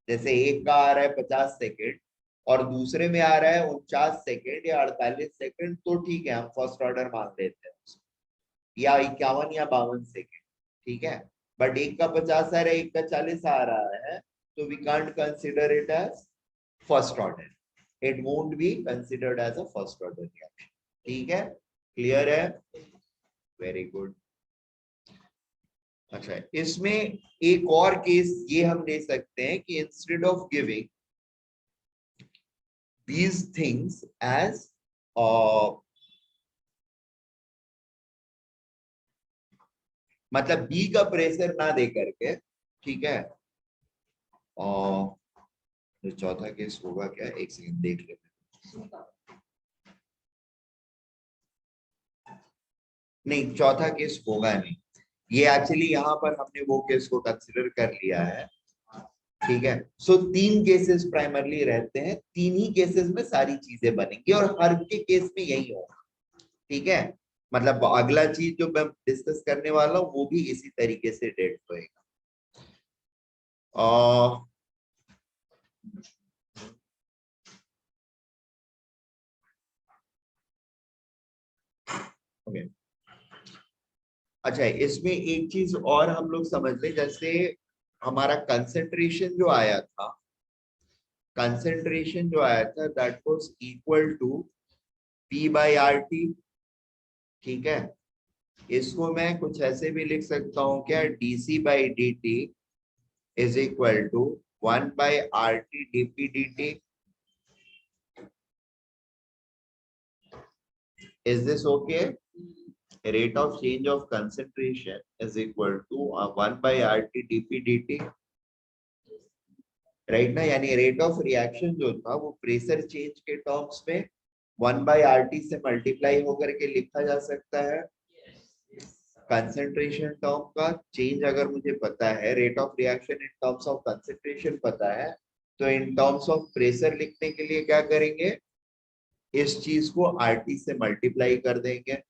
जैसे एक का आ रहा है 50 सेकेंड और दूसरे में आ रहा है 49 सेकेंड या 48 सेकेंड, तो ठीक है, हम फर्स्ट ऑर्डर मान लेते हैं उसको. या 51 या 52 सेकेंड, ठीक है. बट एक का 50 आ रहा है, एक का 40 आ रहा है, तो we can't consider it as first order. It won't be considered as a first order reaction. ठीक है, क्लियर है? Very good. अच्छा, इसमें एक और केस ये हम ले सकते हैं कि instead of giving these things as मतलब बी का प्रेशर ना दे करके, ठीक है. और चौथा केस होगा क्या? एक सेकंड देख लेते हैं. नहीं, चौथा केस होगा नहीं. ये एक्चुअली यहाँ पर हमने वो केस को कंसिडर कर लिया है. ठीक है. सो 3 केसेस प्राइमरली रहते हैं. 3 ही केसेस में सारी चीजें बनेंगी और हर के केस में यही होगा. ठीक है. मतलब अगला चीज जो मैं डिस्कस करने वाला हूँ वो भी इसी तरीके से डेट होएगा. ओके. अच्छा, इसमें एक चीज और हम लोग समझ ले. जैसे हमारा कंसेंट्रेशन जो आया था that was equal to P by RT. ठीक है. इसको मैं कुछ ऐसे भी लिख सकता हूँ क्या? DC by DT is equal to 1 by RT DP DT. Is this okay? Rate of change of concentration is equal to 1 by RT dP dt. Right ना? यानी रेट ऑफ रिएक्शन जो था वो प्रेशर चेंज के terms में 1 by RT से multiply होकर के लिखा जा सकता है. कंसेंट्रेशन टर्म का चेंज अगर मुझे पता है, rate of reaction in terms of concentration पता है, तो इन टर्म्स ऑफ प्रेशर लिखने के लिए क्या करेंगे? इस चीज को RT से मल्टीप्लाई कर देंगे.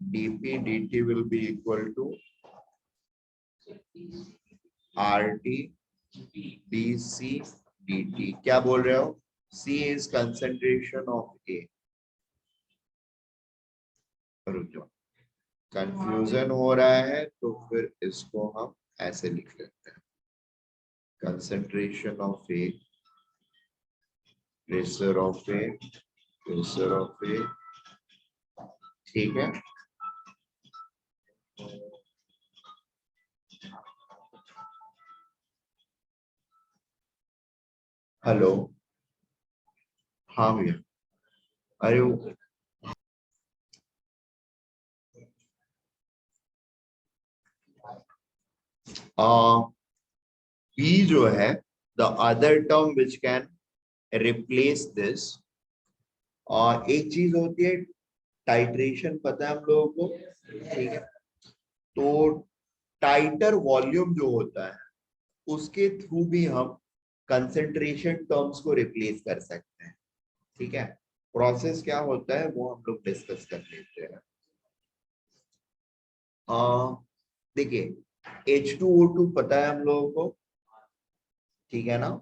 dP dt will be equal to RT dC dt. क्या बोल रहे हो? C is concentration of A. रुक जाओ, कंफ्यूजन हो रहा है तो फिर इसको हम ऐसे लिख लेते हैं. Concentration of A, pressure of A, pressure of A. ठीक है. हेलो. हाँ भैया. अरे B जो है the other term which can replace this. और एक चीज होती है टाइट्रेशन, पता है हम लोगों को. ठीक है. तो टाइटर वॉल्यूम जो होता है उसके थ्रू भी हम कंसेंट्रेशन टर्म्स को रिप्लेस कर सकते हैं। ठीक है, प्रोसेस क्या होता है वो हम लोग डिस्कस कर लेते हैं। देखिए H2O2 पता है हम लोगों को, ठीक है ना।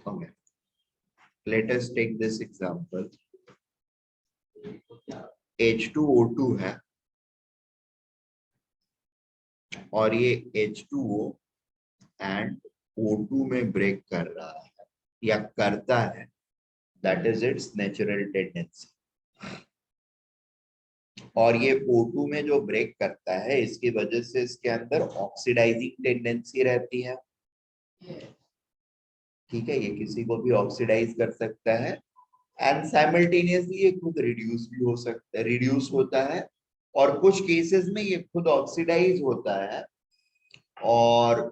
Okay, let us take this example. H2O2 है और ये H2O एंड O2 में ब्रेक कर रहा है या करता है, that is it's natural tendency. और ये O2 में जो ब्रेक करता है इसकी वजह से इसके अंदर ऑक्सीडाइजिंग टेंडेंसी रहती है। ठीक है, ये किसी को भी ऑक्सीडाइज कर सकता है एंड साइमल्टेनियसली ये खुद रिड्यूस भी हो सकता है, रिड्यूस होता है, और कुछ केसेस में ये खुद ऑक्सीडाइज होता है और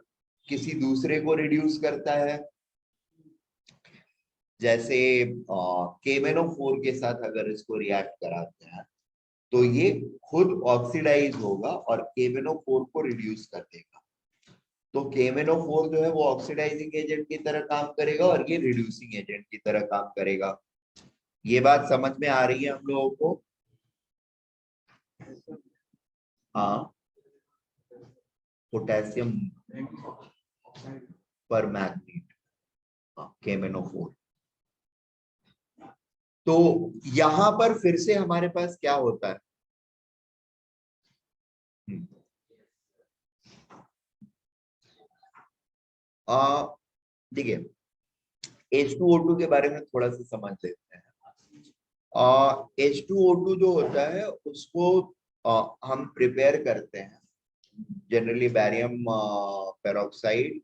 किसी दूसरे को रिड्यूस करता है। जैसे KMnO4 के साथ अगर इसको रिएक्ट कराते हैं तो ये खुद ऑक्सीडाइज होगा और KMnO4 को रिड्यूस कर देगा। तो KMnO4 जो है वो ऑक्सीडाइजिंग एजेंट की तरह काम करेगा और ये रिड्यूसिंग एजेंट की तरह काम करेगा। ये बात समझ में आ रही है हम लोगों को? हाँ, पोटेशियम पर मैग्नीट, KMnO4। तो यहां पर फिर से हमारे पास क्या होता है, देखिए H2O2 के बारे में थोड़ा सा समझ लेते हैं। H2O2 जो होता है उसको हम प्रिपेयर करते हैं जनरली बैरियम पेरोक्साइड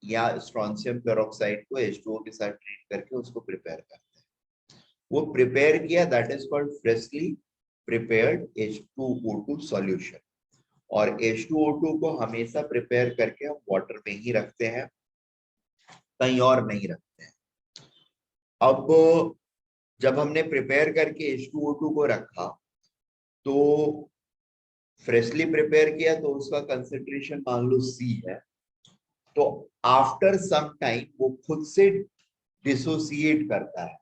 या स्ट्रोंशियम पेरोक्साइड को H2O के साथ ट्रीट करके उसको प्रिपेयर करते हैं। वो प्रिपेयर किया, that is called freshly prepared H2O2 solution. और H2O2 को हमेशा प्रिपेयर करके हम वाटर में ही रखते हैं, कहीं और नहीं रखते हैं। अब जब हमने प्रिपेयर करके H2O2 को रखा तो फ्रेशली प्रिपेयर किया तो उसका कंसेंट्रेशन मान लो C है, तो आफ्टर सम टाइम वो खुद से डिसोसिएट करता है,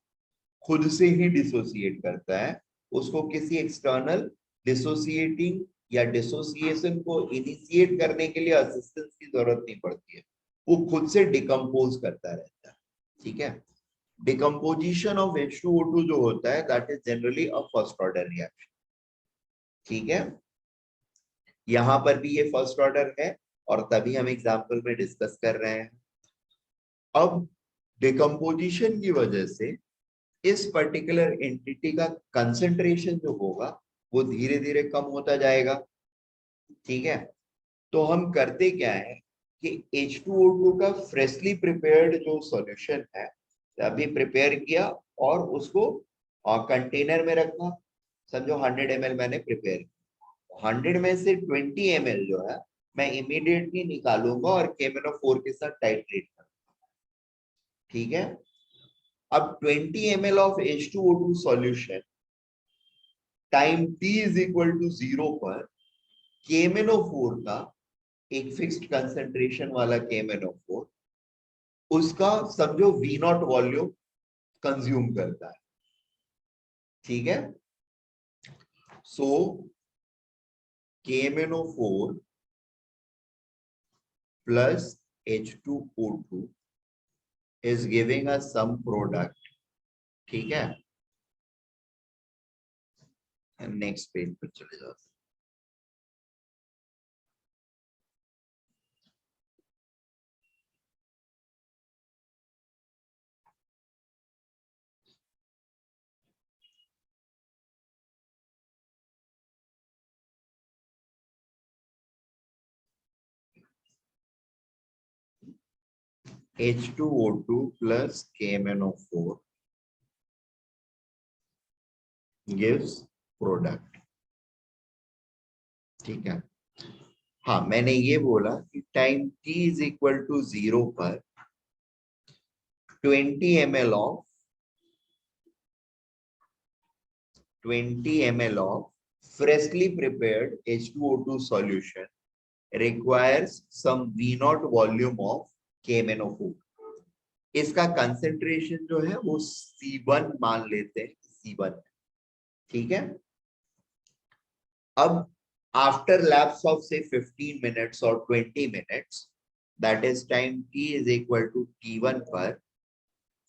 खुद से ही डिसोसिएट करता है। उसको किसी एक्सटर्नल डिसोसिएटिंग या डिसोसिएशन को इनिशिएट करने के लिए असिस्टेंस की जरूरत नहीं पड़ती है, वो खुद से डिकम्पोज करता रहता है। ठीक है, डिकम्पोजिशन ऑफ H2O2 जो होता है that is generally a first order reaction. ठीक है, यहां पर भी ये फर्स्ट ऑर्डर है और तभी हम एग्जाम्पल में डिस्कस कर रहे हैं। अब डिकम्पोजिशन की वजह से इस पर्टिकुलर एंटिटी का कंसंट्रेशन जो होगा वो धीरे धीरे कम होता जाएगा। ठीक है, तो हम करते क्या है कि H2O2 का फ्रेशली प्रिपेयर्ड जो सॉल्यूशन है अभी प्रिपेयर किया और उसको कंटेनर में रखा। समझो 100 ml मैंने प्रिपेयर किया, 100 में से 20 ml जो है मैं इमीडिएटली निकालूंगा और KMnO4 के साथ टाइट्रेट करूंगा। ठीक है, अब 20 ml of H2O2 solution time t is equal to 0 पर KMnO4 का एक फिक्स्ड कंसेंट्रेशन वाला KMnO4 उसका समझो V0 वॉल्यूम कंज्यूम करता है। ठीक है, सो KMnO4 plus H2O2 is giving us some product। ठीक है, नेक्स्ट पेज पर चले जाओ। H2O2 plus KMnO4 gives product. ठीक है। हाँ, मैंने ये बोला कि time t is equal to 0 पर 20 ml of freshly prepared H2O2 solution requires some V0 volume of KMnO4. इसका कंसेंट्रेशन जो है वो C1 मान लेते हैं, C1। ठीक है। अब आफ्टर लैप्स ऑफ से 15 मिनट्स और 20 minutes, that is time t is equal to t1 पर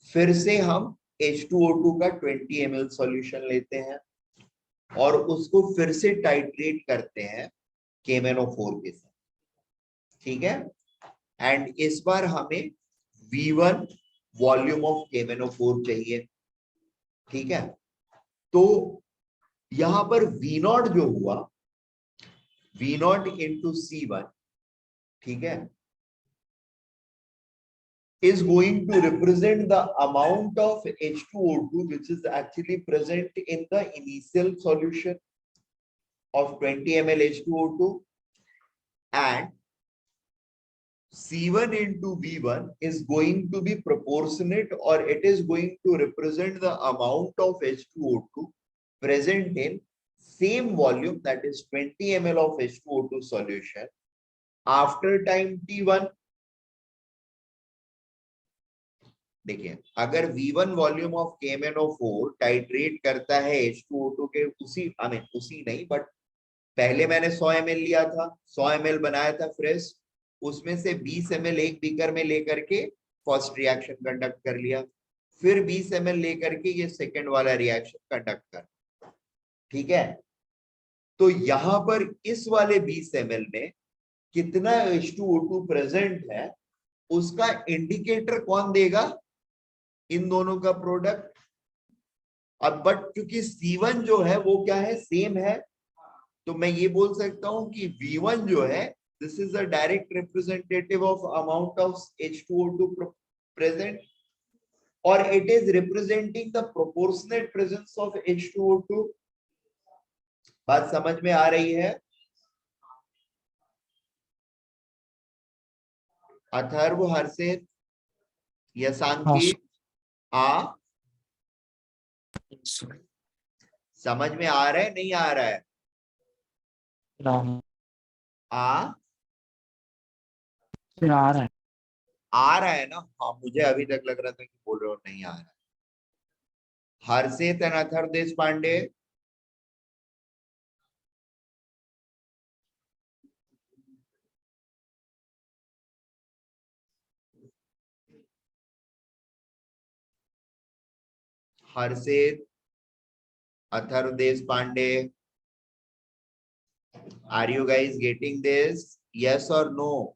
फिर से हम H2O2 का 20 ml सॉल्यूशन लेते हैं और उसको फिर से टाइट्रेट करते हैं KMnO4 के साथ। ठीक है। एंड इस बार हमें V1 वॉल्यूम ऑफ KMnO4 चाहिए। ठीक है। तो यहां पर V0 जो हुआ, V0 into C1, ठीक है, is going to represent the amount of H2O2 which is actually present in the initial solution of 20 ml H2O2, and C1 into V1 is going to be proportionate, or it is going to represent the amount of H2O2 present in same volume, that is 20 ml of H2O2 solution after time t1। देखिए, अगर V1 volume of KMnO4 titrate करता है H2O2 के उसी नहीं, but पहले मैंने 100 ml लिया था, 100 ml बनाया था फ्रेश, उसमें से 20 ml एक बीकर में लेकर के फर्स्ट रिएक्शन कंडक्ट कर लिया, फिर 20 ml लेकर के ये सेकंड वाला रिएक्शन कंडक्ट कर। ठीक है। तो यहां पर इस वाले 20 ml में कितना H2O2 प्रेजेंट है उसका इंडिकेटर कौन देगा? इन दोनों का प्रोडक्ट। अब बट क्योंकि C1 जो है वो क्या है, सेम है, तो मैं ये बोल सकता हूं कि V1 जो है, this is a direct representative of amount of H2O2 present, और it is representing the proportionate presence of H2O2। बात समझ में आ रही है? अथर्व, हर्षित, यशांकी, समझ में आ रहा है, नहीं आ रहा है? आ रहा है। आ रहा है ना? हाँ, मुझे अभी तक लग रहा था कि बोल रहे हो नहीं आ रहा है। हर्षित एंड अथर्व देश पांडे, हर्षित, अथर्व देश Pandey, are you guys getting this? Yes और नो?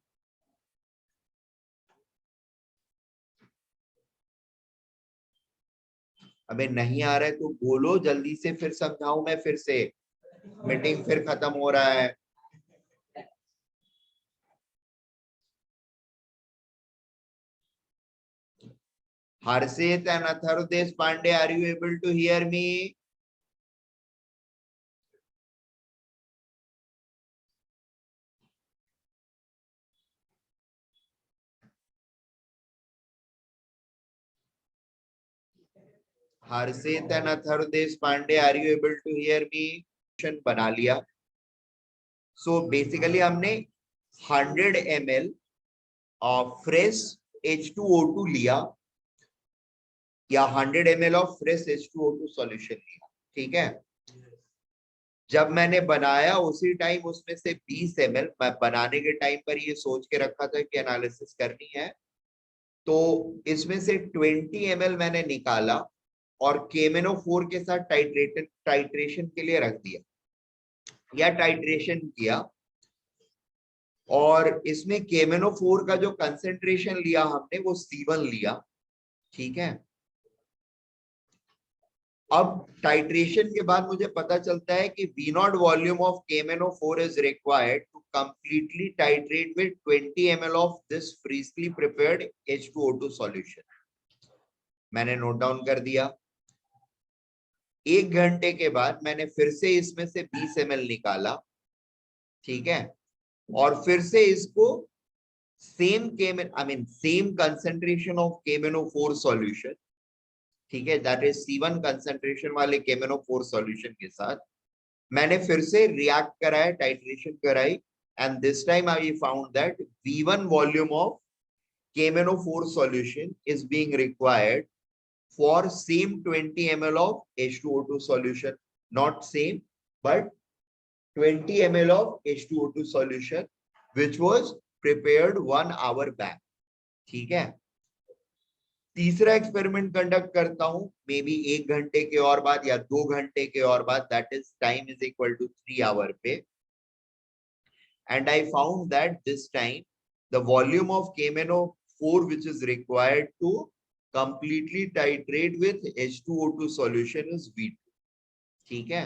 अबे नहीं आ रहा है तो बोलो जल्दी से, फिर समझाऊं मैं फिर से, मीटिंग फिर खत्म हो रहा है। हर्षित एंड अथर्व देश Pandey, are you able to hear me? Harshit and Atharva देश Pandey, are you able to hear me? बना लिया। सो बेसिकली हमने 100 ml ऑफ फ्रेश H2O2 लिया, या 100 ml of fresh H2O2 solution लिया। ठीक है। जब मैंने बनाया उसी टाइम उसमें से 20 ml, मैं बनाने के टाइम पर ये सोच के रखा था कि एनालिसिस करनी है, तो इसमें से 20 ml मैंने निकाला और KMnO4 के साथ टाइट्रेशन के लिए रख दिया, या टाइट्रेशन किया, और इसमें KMnO4 का जो कंसेंट्रेशन लिया हमने वो C1 लिया। ठीक है। अब टाइट्रेशन के बाद मुझे पता चलता है कि V0 volume of KMnO4 is required to completely titrate with 20 ml of this freshly prepared H2O2 solution. मैंने नोट डाउन कर दिया। 1 घंटे के बाद मैंने फिर से इसमें से 20 ml निकाला, ठीक है, और फिर से इसको same concentration of KMnO4 solution, ठीक है, दैट इज C1 कंसेंट्रेशन वाले KMnO4 सॉल्यूशन के साथ मैंने फिर से रिएक्ट कराया, टाइट्रेशन कराई, and this time I found that V1 volume of KMnO4 solution is being required for same 20 ml of H2O2 solution, not same, but 20 ml of H2O2 solution, which was prepared 1 hour back. ठीक है, तीसरा experiment conduct करता हूं, may be 1 घंटे के और बाद या 2 घंटे के और बाद, that is time is equal to 3 hour पे, and I found that this time the volume of KMnO4 which is required to completely titrate with H2O2 solution is V2. ठीक है,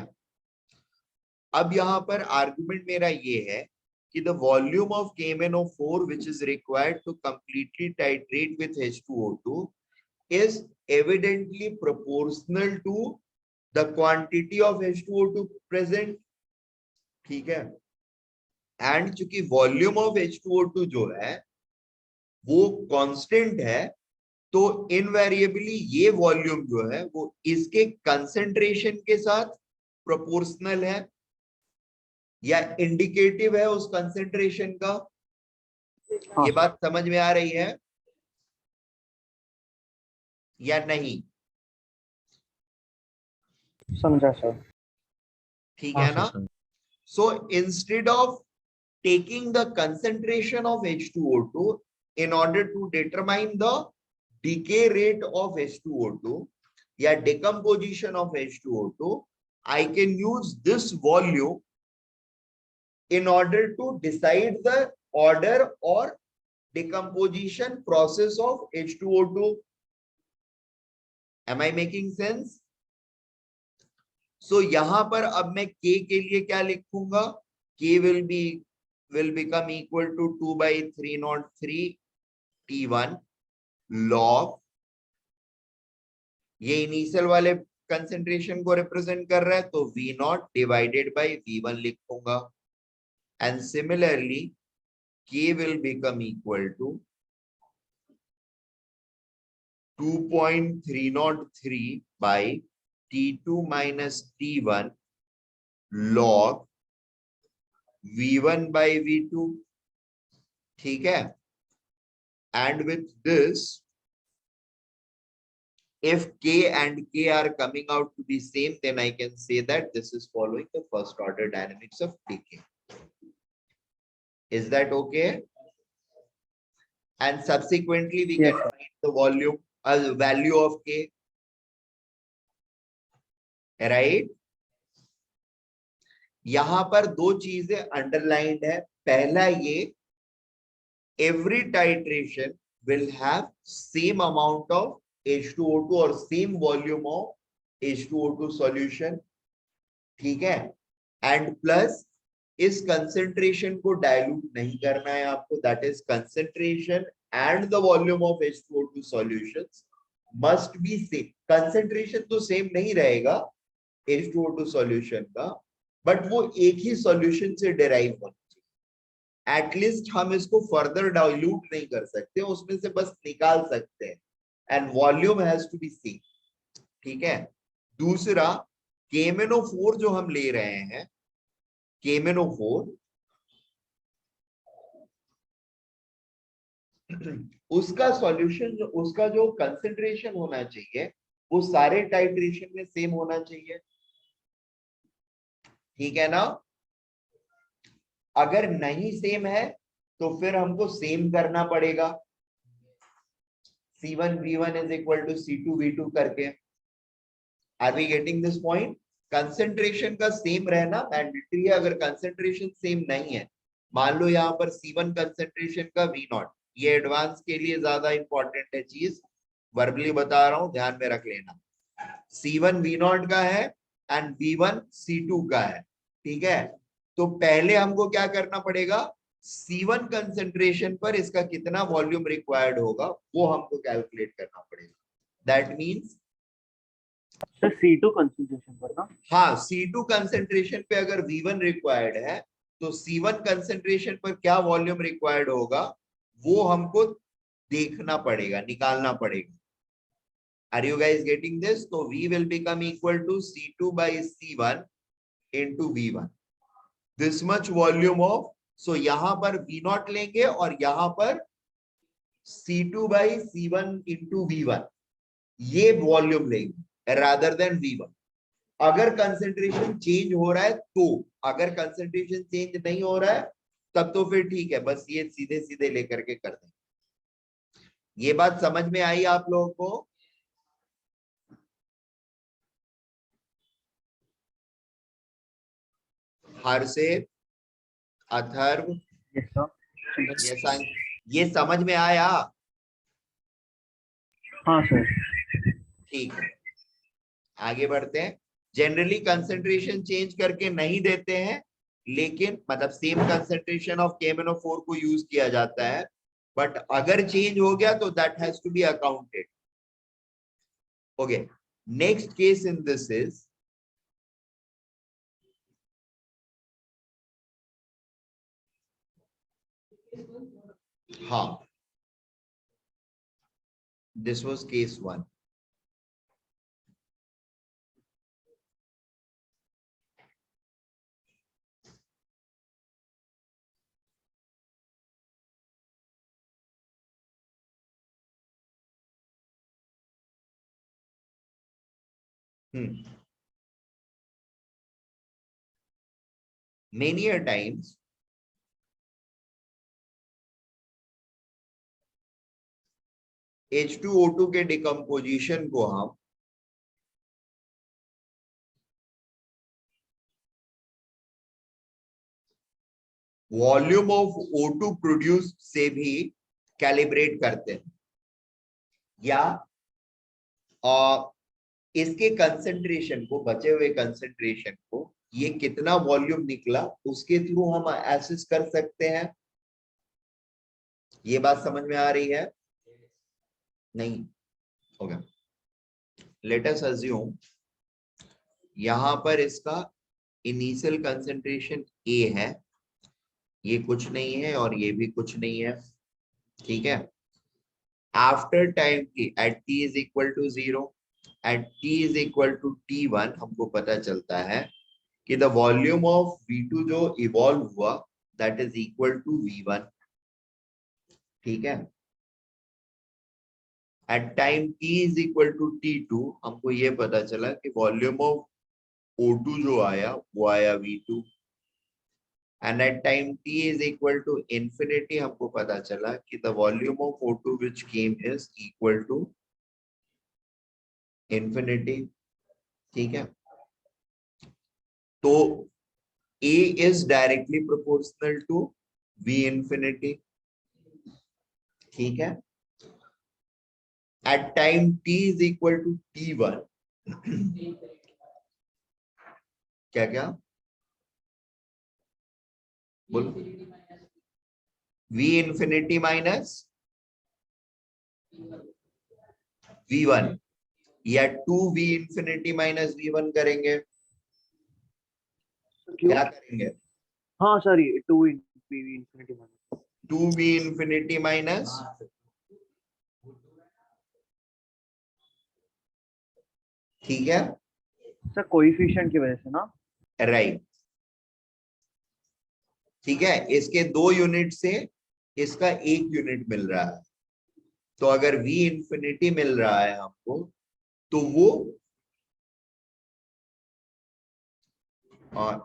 अब यहां पर आर्गुमेंट मेरा ये है कि the volume of KMnO4 which is required to completely titrate with H2O2 is evidently proportional to the quantity of H2O2 present, ठीक है, एंड चूंकि वॉल्यूम ऑफ H2O2 जो है वो कांस्टेंट है, तो इनवेरिएबली ये वॉल्यूम जो है वो इसके कंसेंट्रेशन के साथ प्रोपोर्शनल है या इंडिकेटिव है उस कंसेंट्रेशन का। ये बात समझ में आ रही है या नहीं? समझा सर। ठीक है ना? So instead of taking the concentration of H2O2 in order to determine the decay rate of H2O2 या decomposition of H2O2, I can use this volume in order to decide the order or decomposition process of H2O2. Am I making sense? So यहां पर अब मैं K के लिए क्या लिखूंगा? K will become equal to 2 by 303 T1 log, ये initial वाले कंसेंट्रेशन को रिप्रेजेंट कर रहा है तो V0 डिवाइडेड बाय V1 लिखूंगा, and similarly K will become equal to 2.303 by T2 minus T1 log V1 by V2, ठीक है, and with this if K and K are coming out to be same, then I can say that this is following the first order dynamics of decay. Is that okay? And subsequently we can find the volume value of K, right? यहां पर दो चीजें underlined है। पहला ये, every titration will have same amount of H2O2 और same volume of H2O2 solution, ठीक है, एंड प्लस इस कंसेंट्रेशन को डाइल्यूट नहीं करना है आपको, that is concentration and the volume of H2O2 solutions must be same. Concentration तो सेम नहीं रहेगा H2O2 सॉल्यूशन का, बट वो एक ही सॉल्यूशन से डिराइव होना चाहिए। एटलीस्ट हम इसको फर्दर डाइल्यूट नहीं कर सकते, उसमें से बस निकाल सकते हैं, and volume has to be same, ठीक है। दूसरा, KMnO4 जो हम ले रहे हैं, KMnO4 उसका सॉल्यूशन, उसका जो कंसेंट्रेशन होना चाहिए वो सारे टाइट्रेशन में सेम होना चाहिए, ठीक है ना। अगर नहीं सेम है तो फिर हमको सेम करना पड़ेगा, C1V1 is equal to C2V2 करके। Are we getting this point? Concentration का सेम रहना मैंडेटरी है। अगर कंसेंट्रेशन सेम नहीं है, मान लो यहाँ पर C1 कंसेंट्रेशन का V0, ये एडवांस के लिए ज्यादा इंपॉर्टेंट है चीज, वर्बली बता रहा हूं, ध्यान में रख लेना। C1 V0 का है एंड V1 C2 का है, ठीक है। तो पहले हमको क्या करना पड़ेगा, C1 कंसेंट्रेशन पर इसका कितना वॉल्यूम रिक्वायर्ड होगा वो हमको कैलकुलेट करना पड़ेगा। That means sir C2 concentration पर ना। हाँ, C2 कंसेंट्रेशन पे अगर V1 रिक्वायर्ड है तो C1 कंसेंट्रेशन पर क्या वॉल्यूम रिक्वायर्ड होगा वो हमको देखना पड़ेगा, निकालना पड़ेगा। Are you guys getting this? तो V will become equal to C2 by C1 into V1, this much volume of, so यहां पर V0 लेंगे और यहां पर C2 by C1 into V1 ये वॉल्यूम लेंगे rather than V1। अगर कंसेंट्रेशन चेंज हो रहा है तो, अगर कंसेंट्रेशन चेंज नहीं हो रहा है तब तो फिर ठीक है, बस ये सीधे सीधे लेकर के कर दें। ये बात समझ में आई आप लोगों को? हर्षित, अथर्व, ये समझ में आया? हाँ सर। ठीक है, आगे बढ़ते हैं। जनरली कंसेंट्रेशन चेंज करके नहीं देते हैं, लेकिन मतलब सेम कंसेंट्रेशन ऑफ KMnO4 को यूज किया जाता है, बट अगर चेंज हो गया तो that has to be accounted. Okay, next case in this is, हाँ, this was case 1। Many a times H2O2 के डिकम्पोजिशन को हम वॉल्यूम ऑफ O2 प्रोड्यूस से भी कैलिब्रेट करते हैं, या इसके कंसेंट्रेशन को, बचे हुए कंसेंट्रेशन को, ये कितना वॉल्यूम निकला उसके थ्रू हम एसेस कर सकते हैं। ये बात समझ में आ रही है? नहीं? ओके, लेट अस अज्यूम यहां पर इसका इनिशियल कंसेंट्रेशन A है, ये कुछ नहीं है और ये भी कुछ नहीं है, ठीक है। After time t at t is equal to 0, at t is equal to t1 हमको पता चलता है कि द वॉल्यूम ऑफ V2 जो इवॉल्व हुआ that is equal to V1, ठीक है। At time t is equal to t2 हमको ये पता चला कि वॉल्यूम ऑफ O2 जो आया वो आया V2, and at time t is equal to infinity हमको पता चला कि the volume of O2 which came is equal to infinity, ठीक है। तो A is directly proportional to V infinity, ठीक है। at time t is equal to t1 क्या क्या बोलो, V infinity minus V1 या 2V infinity minus V1 करेंगे, क्या करेंगे? हाँ sir, 2V infinity minus 2V infinity minus ठीक है सर, कोएफिशिएंट की वजह से ना। राइट, ठीक है। इसके 2 यूनिट से इसका 1 यूनिट मिल रहा है, तो अगर V इंफिनिटी मिल रहा है हमको तो वो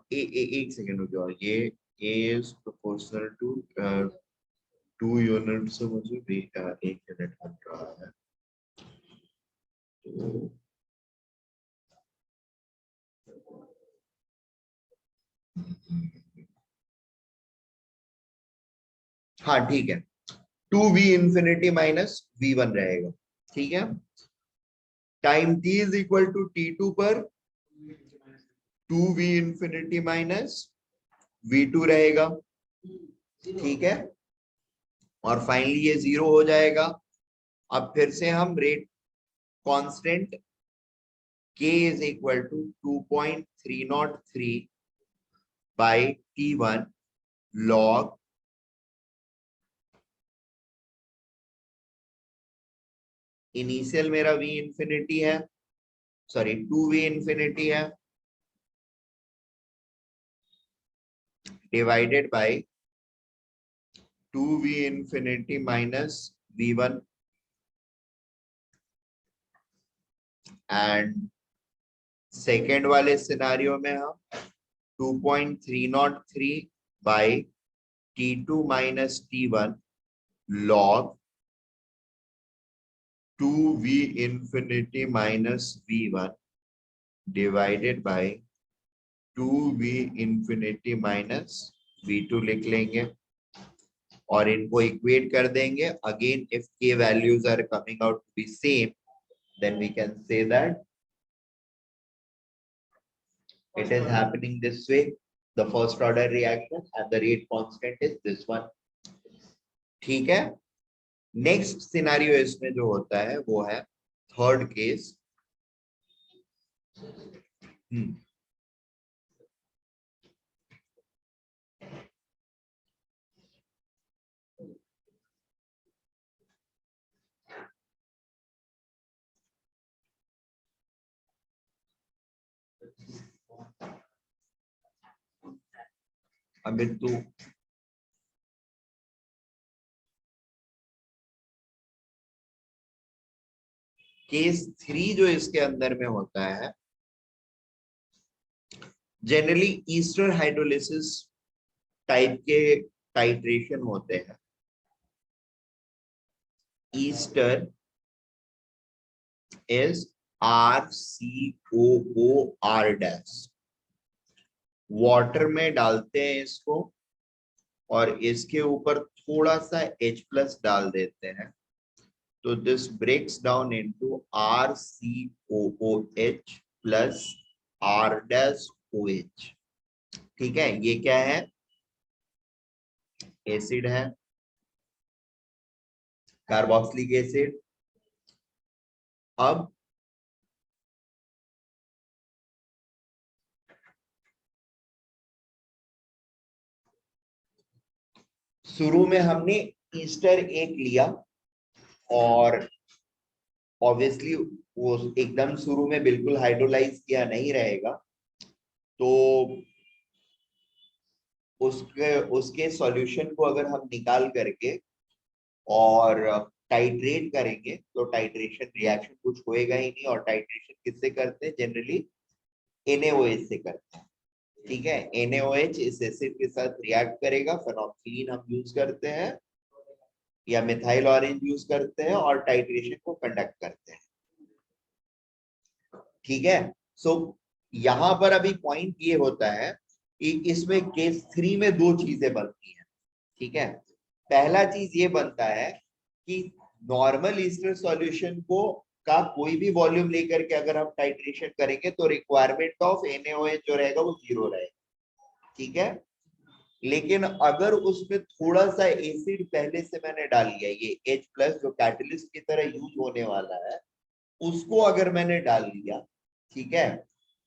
एक सेकेंड रुक जाओ, ये A is proportional to 2 unit से मुझे 1 यूनिट मिल रहा है, तो हाँ ठीक है, 2V इंफिनिटी माइनस V1 रहेगा, ठीक है। Time t is equal to T2 पर 2V इंफिनिटी माइनस V2 रहेगा, ठीक है, और फाइनली ये 0 हो जाएगा। अब फिर से हम rate constant K is equal to 2.303 by T1 log initial मेरा V इंफिनिटी है, सॉरी 2V इंफिनिटी है, divided by 2V infinity minus V1 and second वाले सिनारियो में हम 2.303 बाय T2 minus T1 log 2V infinity minus V1 divided by 2V infinity minus V2 लिख लेंगे और इनको इक्वेट कर देंगे। Again if K values are coming out to be same, then we can say that it is happening this way, the first order reaction and the rate constant is this one, ठीक है। Next scenario इसमें जो होता है वो है third case. Amit तू case 3 जो इसके अंदर में होता है, जनरली ईस्टर हाइड्रोलिसिस टाइप के टाइट्रेशन होते हैं। Easter is RCOOR dash, water में डालते हैं इसको और इसके ऊपर थोड़ा सा H+ डाल देते हैं, तो this breaks down into RCOOH plus R-OH, ठीक है। ये क्या है? एसिड है, कार्बोक्सिलिक एसिड। अब शुरू में हमने ईस्टर एक लिया और ऑब्वियसली वो एकदम शुरू में बिल्कुल हाइड्रोलाइज किया नहीं रहेगा, तो उसके सॉल्यूशन को अगर हम निकाल करके और टाइट्रेट करेंगे तो टाइट्रेशन रिएक्शन कुछ होएगा ही नहीं। और टाइट्रेशन किससे करते हैं? जनरली NaOH से करते हैं, ठीक है। NaOH इस एसिड के साथ रिएक्ट करेगा, फेनोक्सिलीन हम यूज करते हैं या मिथाइल ऑरेंज यूज करते हैं और टाइट्रेशन को कंडक्ट करते हैं, ठीक है। सो यहां पर अभी पॉइंट ये होता है कि इसमें केस 3 में दो चीजें बनती हैं, ठीक है। पहला चीज ये बनता है कि नॉर्मल ईस्टर सॉल्यूशन को का कोई भी वॉल्यूम लेकर के अगर हम टाइट्रेशन करेंगे तो रिक्वायरमेंट ऑफ NaOH जो रहेगा वो 0 रहेगा, ठीक है। लेकिन अगर उसमें थोड़ा सा एसिड पहले से मैंने डाल लिया, ये H+ जो कैटलिस्ट की तरह यूज होने वाला है, उसको अगर मैंने डाल लिया, ठीक है,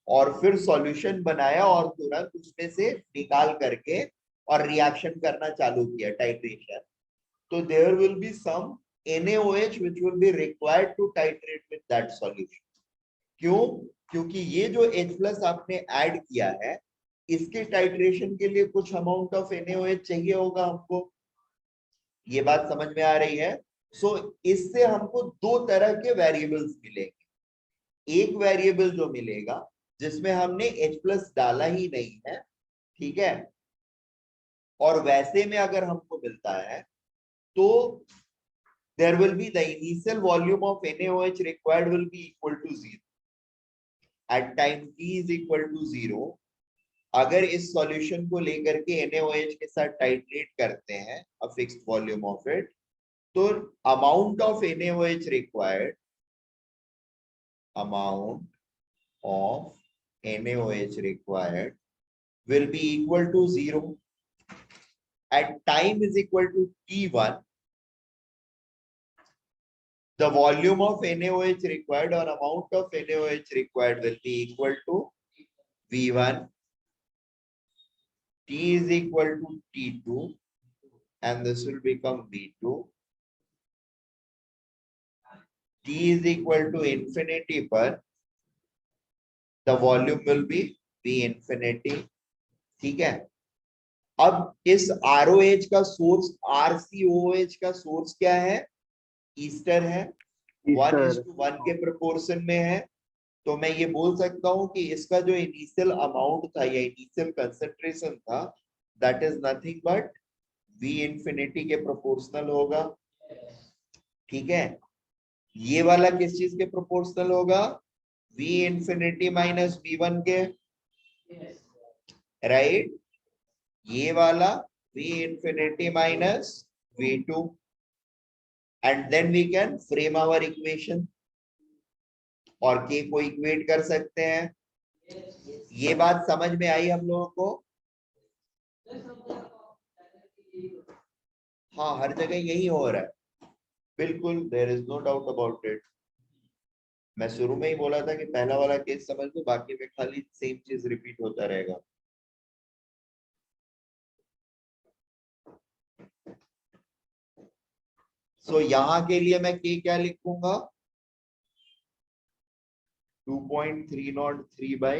और फिर सॉल्यूशन बनाया और तुरंत उसमें से निकाल करके और रिएक्शन करना चालू किया टाइट्रेशन, तो there will be some NaOH which will be required to titrate with that solution। क्यों? क्योंकि ये जो H+ आपने ऐड किया है, इसके टाइट्रेशन के लिए कुछ अमाउंट ऑफ NaOH चाहिए होगा हमको। ये बात समझ में आ रही है? सो इससे हमको दो तरह के वेरिएबल्स मिलेंगे। एक वेरिएबल जो मिलेगा जिसमें हमने H+ डाला ही नहीं है, ठीक है, और वैसे में अगर हमको मिलता है तो there will be the initial volume of NaOH required will be equal to 0 at time t is equal to 0। अगर इस सॉल्यूशन को लेकर के NaOH के साथ टाइट्रेट करते हैं a fixed volume of it, तो amount of NaOH required, amount of NaOH required will be equal to 0 at time is equal to T1. The volume of NaOH required or amount of NaOH required will be equal to V1. T is equal to T2 and this will become V2. T is equal to infinity पर the volume will be V infinity. ठीक है, अब इस ROH का source RCOH का source क्या है? Easter है, 1:1 के प्रोपोर्शन में है। तो मैं ये बोल सकता हूं कि इसका जो इनिशियल अमाउंट था या इनिशियल कंसंट्रेशन था that is nothing but V infinity के प्रोपोर्शनल होगा। ठीक है, ये वाला किस चीज के प्रोपोर्शनल होगा? V इंफिनिटी माइनस V1 के, राइट? ये वाला V infinity minus V2 and then we can frame our equation और K को इक्वेट कर सकते हैं। ये बात समझ में आई हम लोगों को? हाँ, हर जगह यही हो रहा है, बिल्कुल, there is no doubt about it। मैं शुरू में ही बोला था कि पहला वाला केस समझ लो, बाकी में खाली सेम चीज रिपीट होता रहेगा। सो यहां के लिए मैं K क्या लिखूंगा? 2.303 by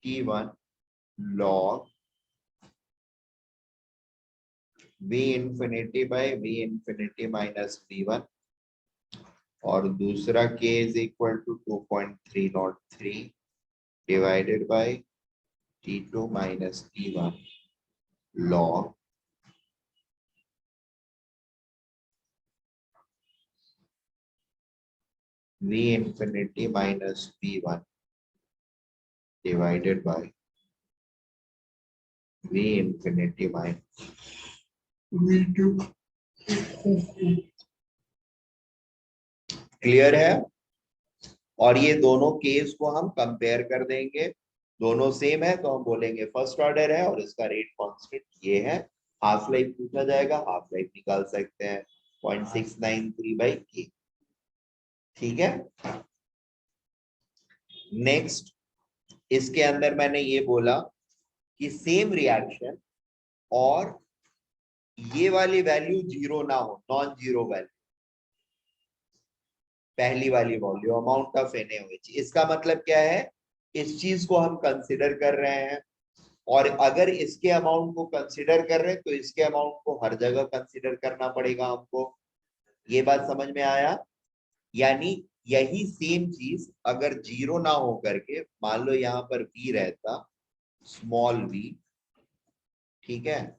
T1 log V infinity by V infinity minus V1 और दूसरा K is equal to 2.303 divided by T2 minus T1 log V infinity minus V1 divided by V infinity minus V2। Clear है? और ये दोनों case को हम compare कर देंगे, दोनों सेम है तो हम बोलेंगे फर्स्ट ऑर्डर है और इसका रेट कांस्टेंट ये है। हाफ लाइफ पूछा जाएगा, हाफ लाइफ निकाल सकते हैं 0.693 by K। ठीक है, नेक्स्ट इसके अंदर मैंने ये बोला कि सेम रिएक्शन और ये वाली वैल्यू जीरो ना हो, नॉन जीरो वैल्यू, पहली वाली वॉल्यूम अमाउंट ऑफ NaOH। इसका मतलब क्या है? इस चीज को हम कंसिडर कर रहे हैं और अगर इसके अमाउंट को कंसिडर कर रहे हैं तो इसके अमाउंट को हर जगह कंसिडर करना पड़ेगा हमको। ये बात समझ में आया? यानी यही सेम चीज अगर जीरो ना हो करके मान लो यहाँ पर V रहता, स्मॉल v, ठीक है,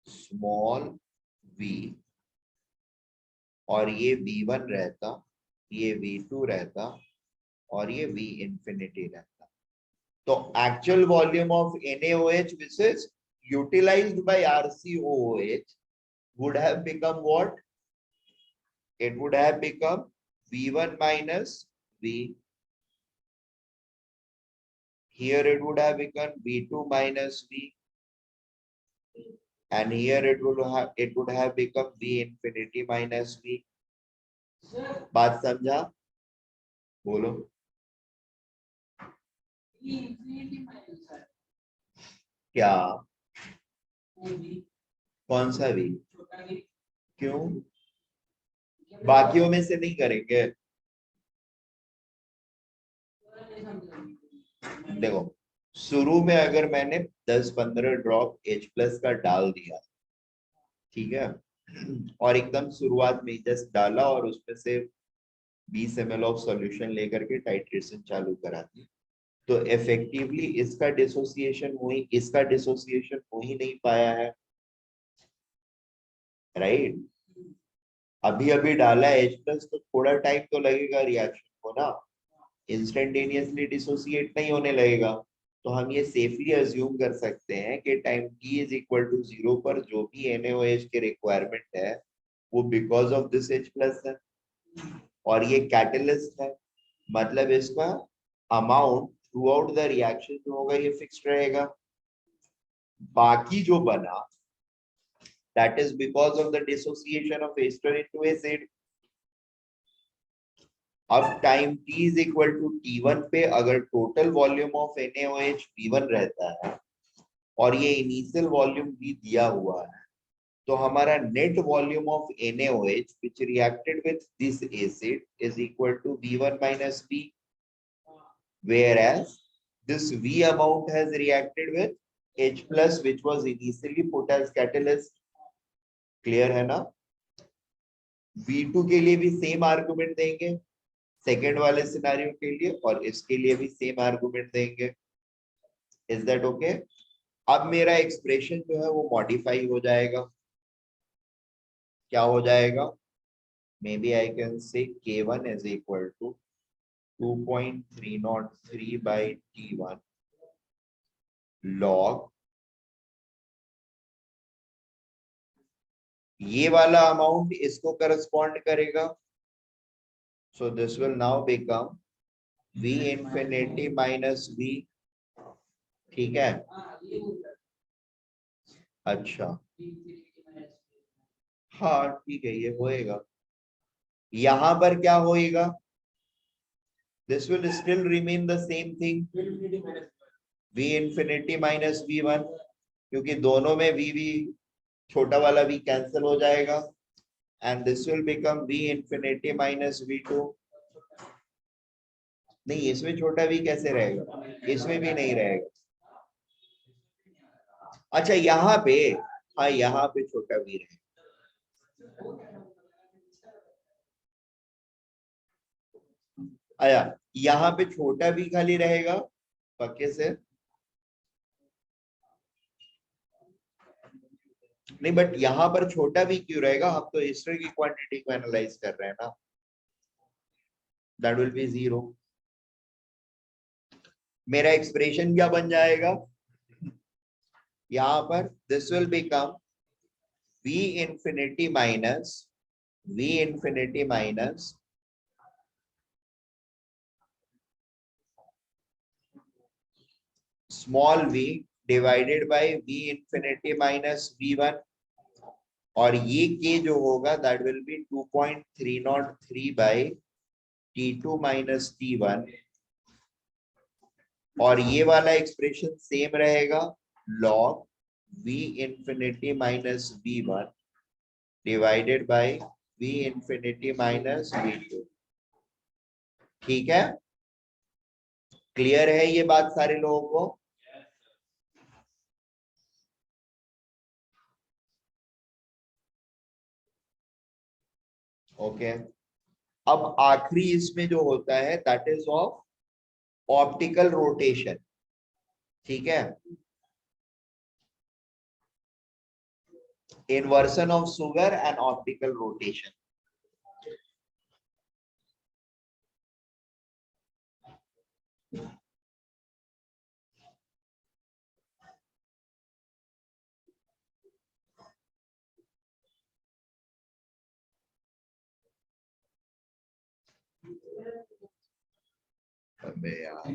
स्मॉल v, और ये V1 रहता, ये V2 रहता और ये V infinity रहता, तो actual volume of NaOH which is utilized by RCOOH would have become what? It would have become V1 minus V. Here it would have become V2 minus V. And here it would have become V infinity minus V. बात समझा? बोलो। क्या? कौन सा V? क्यों? बाकियों में से नहीं करेंगे? देखो, शुरू में अगर मैंने 10-15 ड्रॉप H+ का डाल दिया, ठीक है, और एकदम शुरुआत में जस्ट डाला और उसमें से 20 ml ऑफ सॉल्यूशन लेकर के टाइट्रेशन चालू करा दी, तो इफेक्टिवली इसका डिसोसिएशन हो ही नहीं पाया है, राइट? अभी अभी डाला है H+ तो थोड़ा टाइम तो लगेगा रिएक्शन को ना, इंस्टेंटेनियसली डिसोसिएट नहीं होने लगेगा। तो हम ये सेफली अज्यूम कर सकते हैं कि time t is equal to 0 पर जो भी NaOH के रिक्वायरमेंट है वो बिकॉज ऑफ दिस H+ है और ये कैटलिस्ट है। मतलब इसका amount through out the reaction जो होगा ये फिक्स्ड रहेगा। बाकी जो बना that is because of the dissociation of ester into acid। अब time t is equal to t1 पे अगर total volume of NaOH V1 रहता है और ये इनिशियल वॉल्यूम भी दिया हुआ है, तो हमारा net volume of NaOH which reacted with this acid is equal to V1 minus V, whereas this V amount has reacted with H plus which was initially put as catalyst। Clear है ना? V2 के लिए भी same argument देंगे second वाले scenario के लिए, और इसके लिए भी सेम आर्गुमेंट देंगे। Is that okay? अब मेरा एक्सप्रेशन जो है वो मॉडिफाई हो जाएगा। क्या हो जाएगा? May B I can say K1 is equal to 2.303 by T1 log ये वाला अमाउंट इसको करस्पॉन्ड करेगा। So this will now become V infinity minus V। ठीक है? अच्छा, हाँ ठीक है, ये होएगा। यहां पर क्या होएगा? This will still remain the same thing, V infinity minus V1, क्योंकि दोनों में V छोटा वाला V कैंसिल हो जाएगा, and this will become V infinity minus V2। नहीं, इसमें छोटा V कैसे रहेगा? इसमें भी नहीं रहेगा। अच्छा, यहाँ पे, हाँ यहाँ पे छोटा V रहेगा। आया, यहाँ पे छोटा V खाली रहेगा पक्के से? नहीं, बट यहाँ पर छोटा V क्यों रहेगा? हम तो एस्टर की क्वांटिटी को एनालाइज कर रहे हैं ना। That will B 0। मेरा एक्सप्रेशन क्या बन जाएगा यहाँ पर? This will become V infinity minus small v divided by V infinity minus V1, और ये k जो होगा that will be 2.303 by T2 minus T1, और ये वाला एक्सप्रेशन सेम रहेगा log V infinity minus V1 divided by V infinity minus V2। ठीक है? क्लियर है ये बात सारे लोगों को? ओके। अब आखिरी इसमें जो होता है that is of optical rotation. ठीक है? inversion of sugar and optical rotation। अबे यार,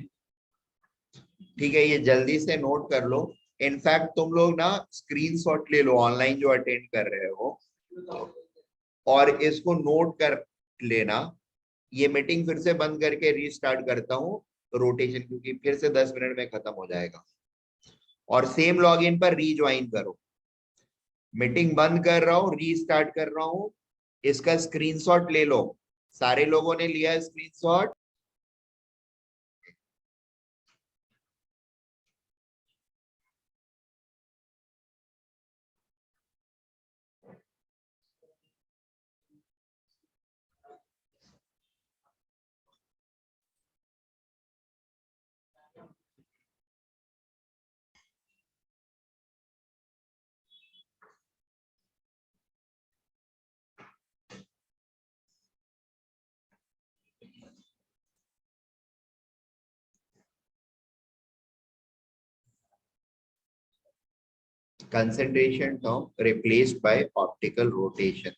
ठीक है, ये जल्दी से नोट कर लो। इनफैक्ट तुम लोग ना स्क्रीनशॉट ले लो ऑनलाइन जो अटेंड कर रहे हो, और इसको नोट कर लेना। ये मीटिंग फिर से बंद करके रीस्टार्ट करता हूँ रोटेशन, क्योंकि फिर से 10 मिनट में खत्म हो जाएगा। और सेम लॉगिन पर रीज्वाइन करो। मीटिंग बंद कर रहा हूँ, रीस्टार्ट कर रहा हूँ, इसका स्क्रीनशॉट ले लो। सारे लोगों ने लिया है screenshot? Concentration term replaced by optical rotation।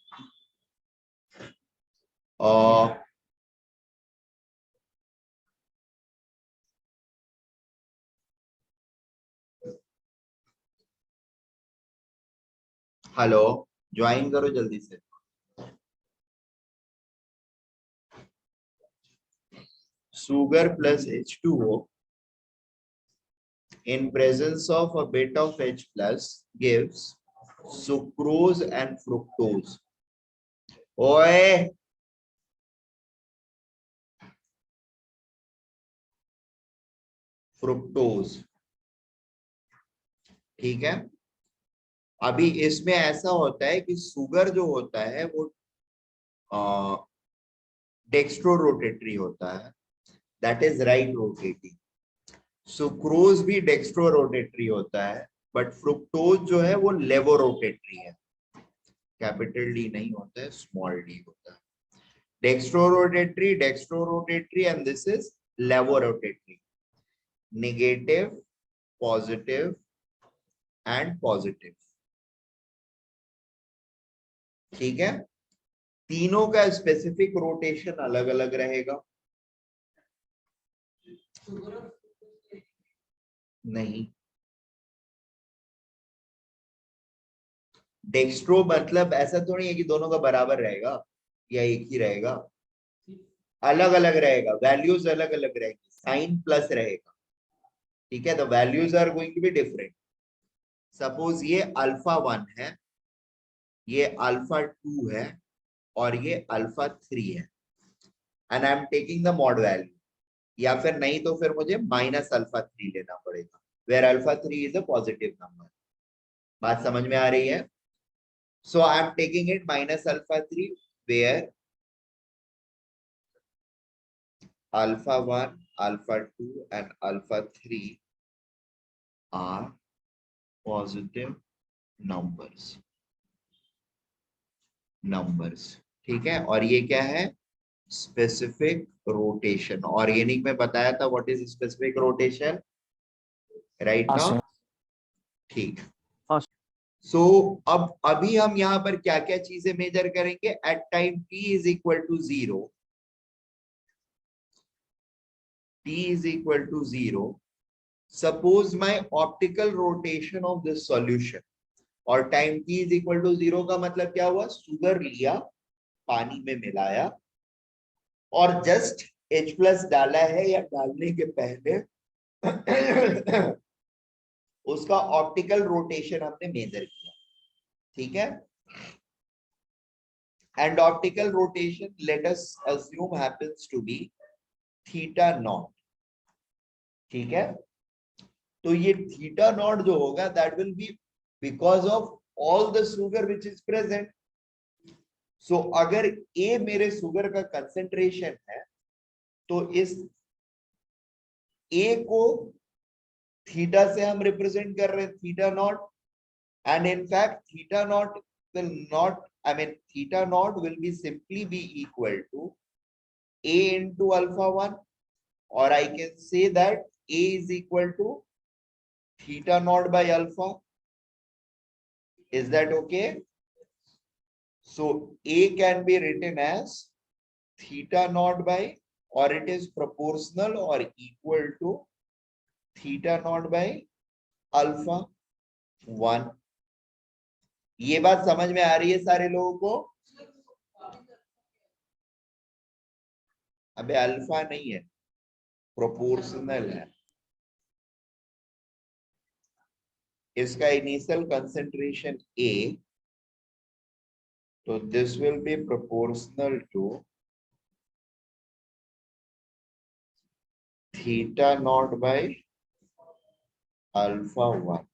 Hello, join करो जल्दी से। sugar plus H2O in presence of a bit of H plus gives sucrose and fructose. ओए, फ्रुक्टोज। ठीक है, अभी इसमें ऐसा होता है कि सुगर जो होता है वो डेक्स्ट्रो रोटेटरी होता है, that is right rotating. Sucrose भी डेक्स्ट्रो रोटेटरी होता है, बट फ्रुक्टोज जो है वो लेवो रोटेटरी है। कैपिटल डी नहीं होता है, स्मॉल डी होता है। Dextro rotatory and this is levo rotatory. Negative, positive and positive. ठीक है, तीनों का स्पेसिफिक रोटेशन अलग अलग रहेगा। नहीं, डेक्स्ट्रो मतलब ऐसा थोड़ी है कि दोनों का बराबर रहेगा या एक ही रहेगा, अलग अलग रहेगा, वैल्यूज अलग अलग रहेगी, साइन प्लस रहेगा। ठीक है, the values are going to be different. Suppose ये अल्फा 1 है, ये अल्फा 2 है, और ये अल्फा 3 है, and I am taking the mod value. या फिर नहीं तो फिर मुझे माइनस अल्फा 3 लेना पड़ेगा, where alpha 3 is a positive number. बात समझ में आ रही है? So I am taking it minus alpha 3 where alpha 1, alpha 2 and alpha 3 are positive numbers। ठीक है, और ये क्या है? Specific rotation. ऑर्गेनिक में बताया था what is specific rotation, right now? ठीक। हाँ। सो अब अभी हम यहाँ पर क्या क्या चीजें मेजर करेंगे? At time t is equal to 0, t is equal to 0, suppose my optical rotation of this solution, और time t is equal to 0 का मतलब क्या हुआ? शुगर लिया, पानी में मिलाया, और जस्ट H प्लस डाला है या डालने के पहले उसका ऑप्टिकल रोटेशन हमने मेजर किया। ठीक है, and optical rotation let us assume happens to be theta naught. ठीक है, तो ये थीटा नॉट जो होगा that will be because of all the sugar which is present. So अगर ए मेरे शुगर का कंसेंट्रेशन है, तो इस ए को थीटा से हम रिप्रेजेंट कर रहे हैं, theta naught, and in fact theta naught will not, I mean theta naught will be simply be equal to a into alpha 1, or I can say that a is equal to theta naught by alpha. Is that okay? So a can be written as theta naught by, or it is proportional or equal to theta naught by alpha 1। ये बात समझ में आ रही है सारे लोगों को? अबे अल्फा नहीं है, प्रोपोर्शनल है। इसका इनिशियल कंसेंट्रेशन A, तो this will be proportional to theta naught by alpha 1।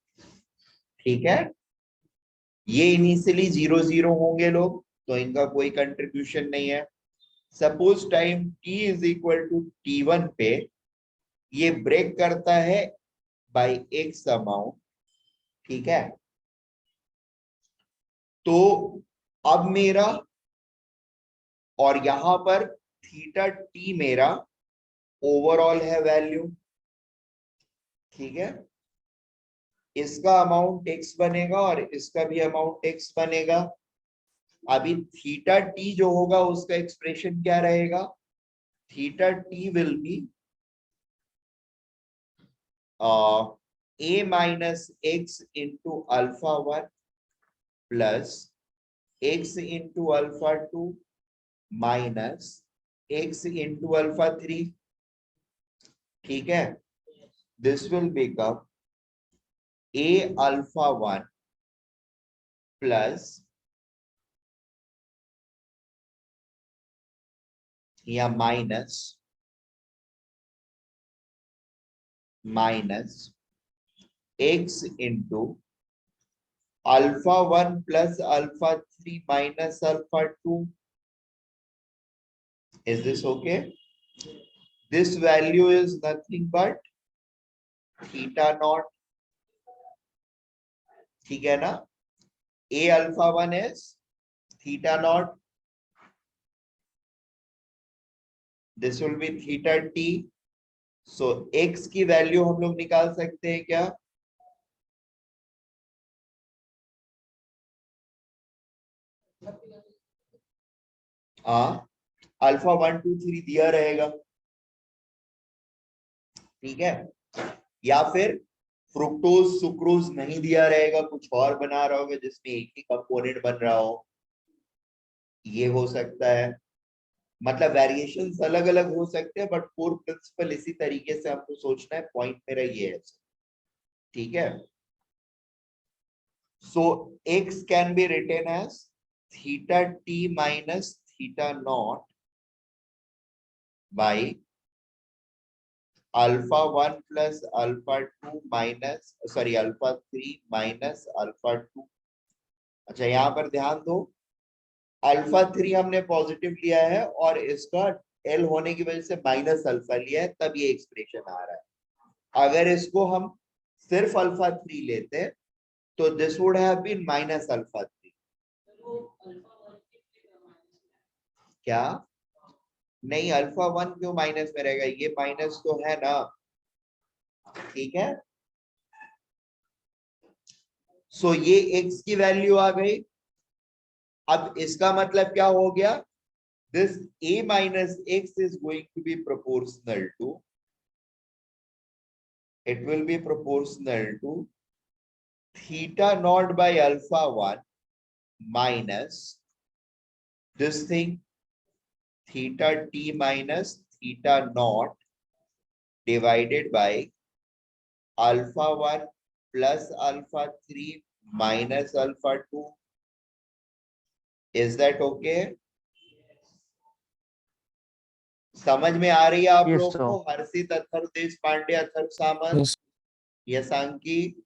ठीक है, ये इनिशियली 0 0 होंगे लोग, तो इनका कोई कंट्रीब्यूशन नहीं है। Suppose time t is equal to t1 पे ये ब्रेक करता है बाय x अमाउंट। ठीक है, तो अब मेरा, और यहां पर थीटा t मेरा ओवरऑल है वैल्यू। ठीक है, इसका अमाउंट x बनेगा और इसका भी अमाउंट x बनेगा। अभी थीटा t जो होगा उसका एक्सप्रेशन क्या रहेगा? Theta t will be a minus x into alpha 1 plus x into alpha 2 minus x into alpha 3। ठीक है, this will become a alpha 1 plus या minus x into alpha 1 plus alpha 3 minus alpha 2। Is this okay? This value is nothing but theta naught. ठीक है ना? A alpha 1 is theta naught. This will be theta t. So x की value हम लोग निकाल सकते हैं क्या? हाँ, अल्फा 1 2 3 दिया रहेगा। ठीक है, या फिर फ्रुक्टोज सुक्रोज नहीं दिया रहेगा, कुछ और बना रहा होगा जिसमें एक ही कंपोनेंट बन रहा हो, ये हो सकता है। मतलब वेरिएशंस अलग अलग हो सकते हैं, बट कोर प्रिंसिपल इसी तरीके से आपको सोचना है। पॉइंट मेरा ये है। ठीक है, so x can be written as theta t minus theta naught by alpha 1 plus alpha 2 minus alpha 3 minus alpha 2। अच्छा, यहां पर ध्यान दो, अल्फा 3 हमने पॉजिटिव लिया है और इसका एल होने की वजह से माइनस अल्फा लिया है, तब ये एक्सप्रेशन आ रहा है। अगर इसको हम सिर्फ अल्फा 3 लेते तो this would have been minus alpha 3। क्या नहीं, अल्फा 1 क्यों माइनस में रहेगा? ये माइनस तो है ना। ठीक है, सो ये x की वैल्यू आ गई। अब इसका मतलब क्या हो गया? this a minus x is going to be proportional to, it will be proportional to theta naught by alpha 1 minus this thing theta t minus theta naught divided by alpha 1 plus alpha 3 minus alpha 2. Is that okay? समझ में आ रही है आप Yes, लोग sir. को? हर्षित, अथर्व देश Pandey, Atharva Samant, Yes. Yashanki.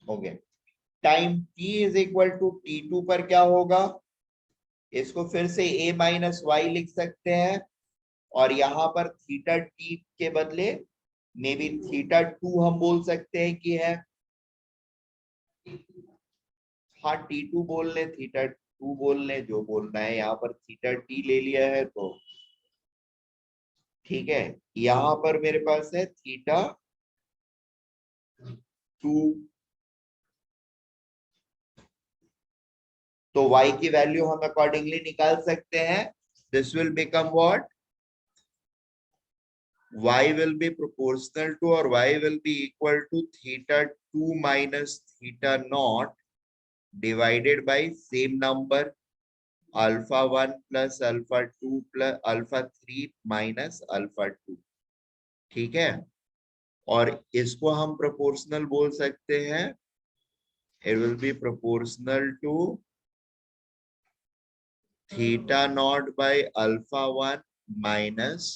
Okay, time t is equal to t2 पर क्या होगा? इसको फिर से a माइनस वाई लिख सकते हैं, और यहाँ पर थीटा t के बदले मे बी थीटा 2 हम बोल सकते हैं कि है। हाँ, t2 बोल ले, थीटा 2 बोल ले, जो बोलना है। यहाँ पर थीटा t ले लिया है तो ठीक है। यहाँ पर मेरे पास है थीटा 2, तो y की वैल्यू हम अकॉर्डिंगली निकाल सकते हैं। This will become what? y will be proportional to, or y will be equal to theta 2 minus theta naught divided by same number alpha 1 plus alpha 2 plus alpha 3 minus alpha 2। ठीक है, और इसको हम proportional बोल सकते हैं। it will be proportional to theta naught by alpha 1 minus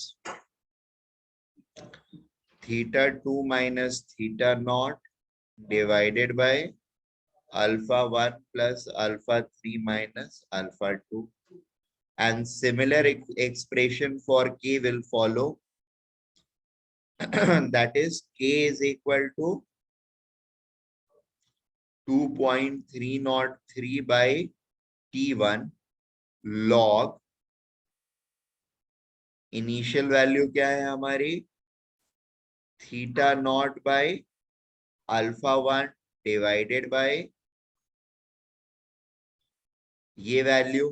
theta 2 minus theta naught divided by alpha 1 plus alpha 3 minus alpha 2, and similar expression for k will follow. That is, k is equal to 2.303 by t1 log initial value क्या है हमारी? Theta naught by alpha 1 divided by ये वैल्यू।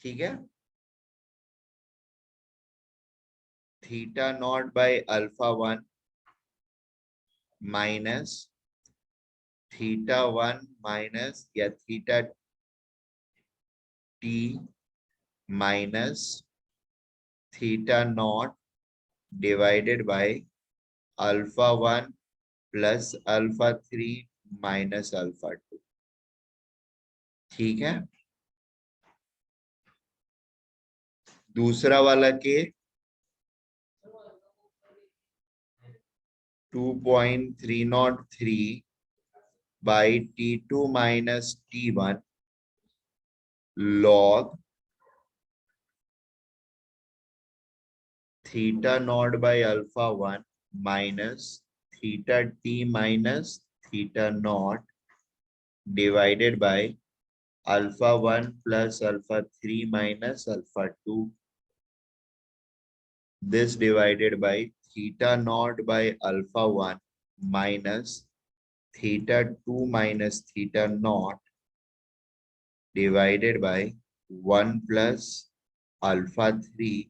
ठीक है, theta naught by alpha 1 minus θ1 minus या θt minus θ0 divided by α1 plus α3 minus α2। ठीक है। दूसरा वाला के 2.303 by T2 minus T1 log θ0 by α1 minus θt minus θ0 divided by α1 plus α3 minus α2. This divided by θ0 by α1 minus θ2 minus θ0 divided by 1 plus α3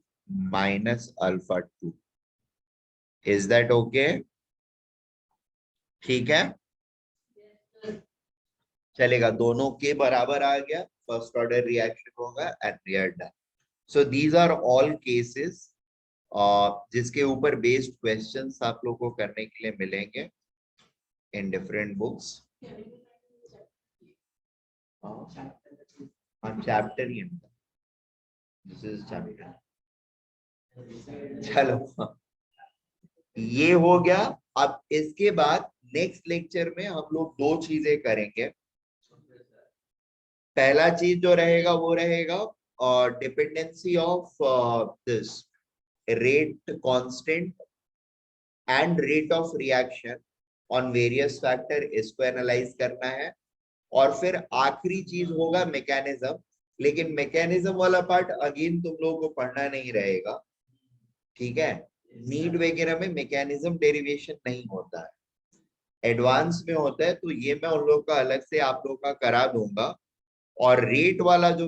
minus α2. Is that okay? ठीक है, चलेगा, दोनों के बराबर आ गया, फर्स्ट ऑर्डर रिएक्शन होगा and we are done. So these are all cases जिसके ऊपर बेस्ड क्वेश्चंस आप लोगों को करने के लिए मिलेंगे in different books. Chapter he this is chapter. चलो ये हो गया। अब इसके बाद नेक्स्ट लेक्चर में हम लोग दो चीजें करेंगे। पहला चीज जो रहेगा वो रहेगा dependency of this rate constant and rate of reaction on various factor, इसको एनालाइज करना है। और फिर आखिरी चीज होगा मैकेनिज्म, लेकिन मैकेनिज्म वाला पार्ट अगेन तुम लोगों को पढ़ना नहीं रहेगा, ठीक है। नीट वगैरह में मैकेनिज्म डेरिवेशन नहीं होता है, एडवांस में होता है, तो ये मैं उन लोग का अलग से आप लोग का करा दूंगा। और रेट वाला जो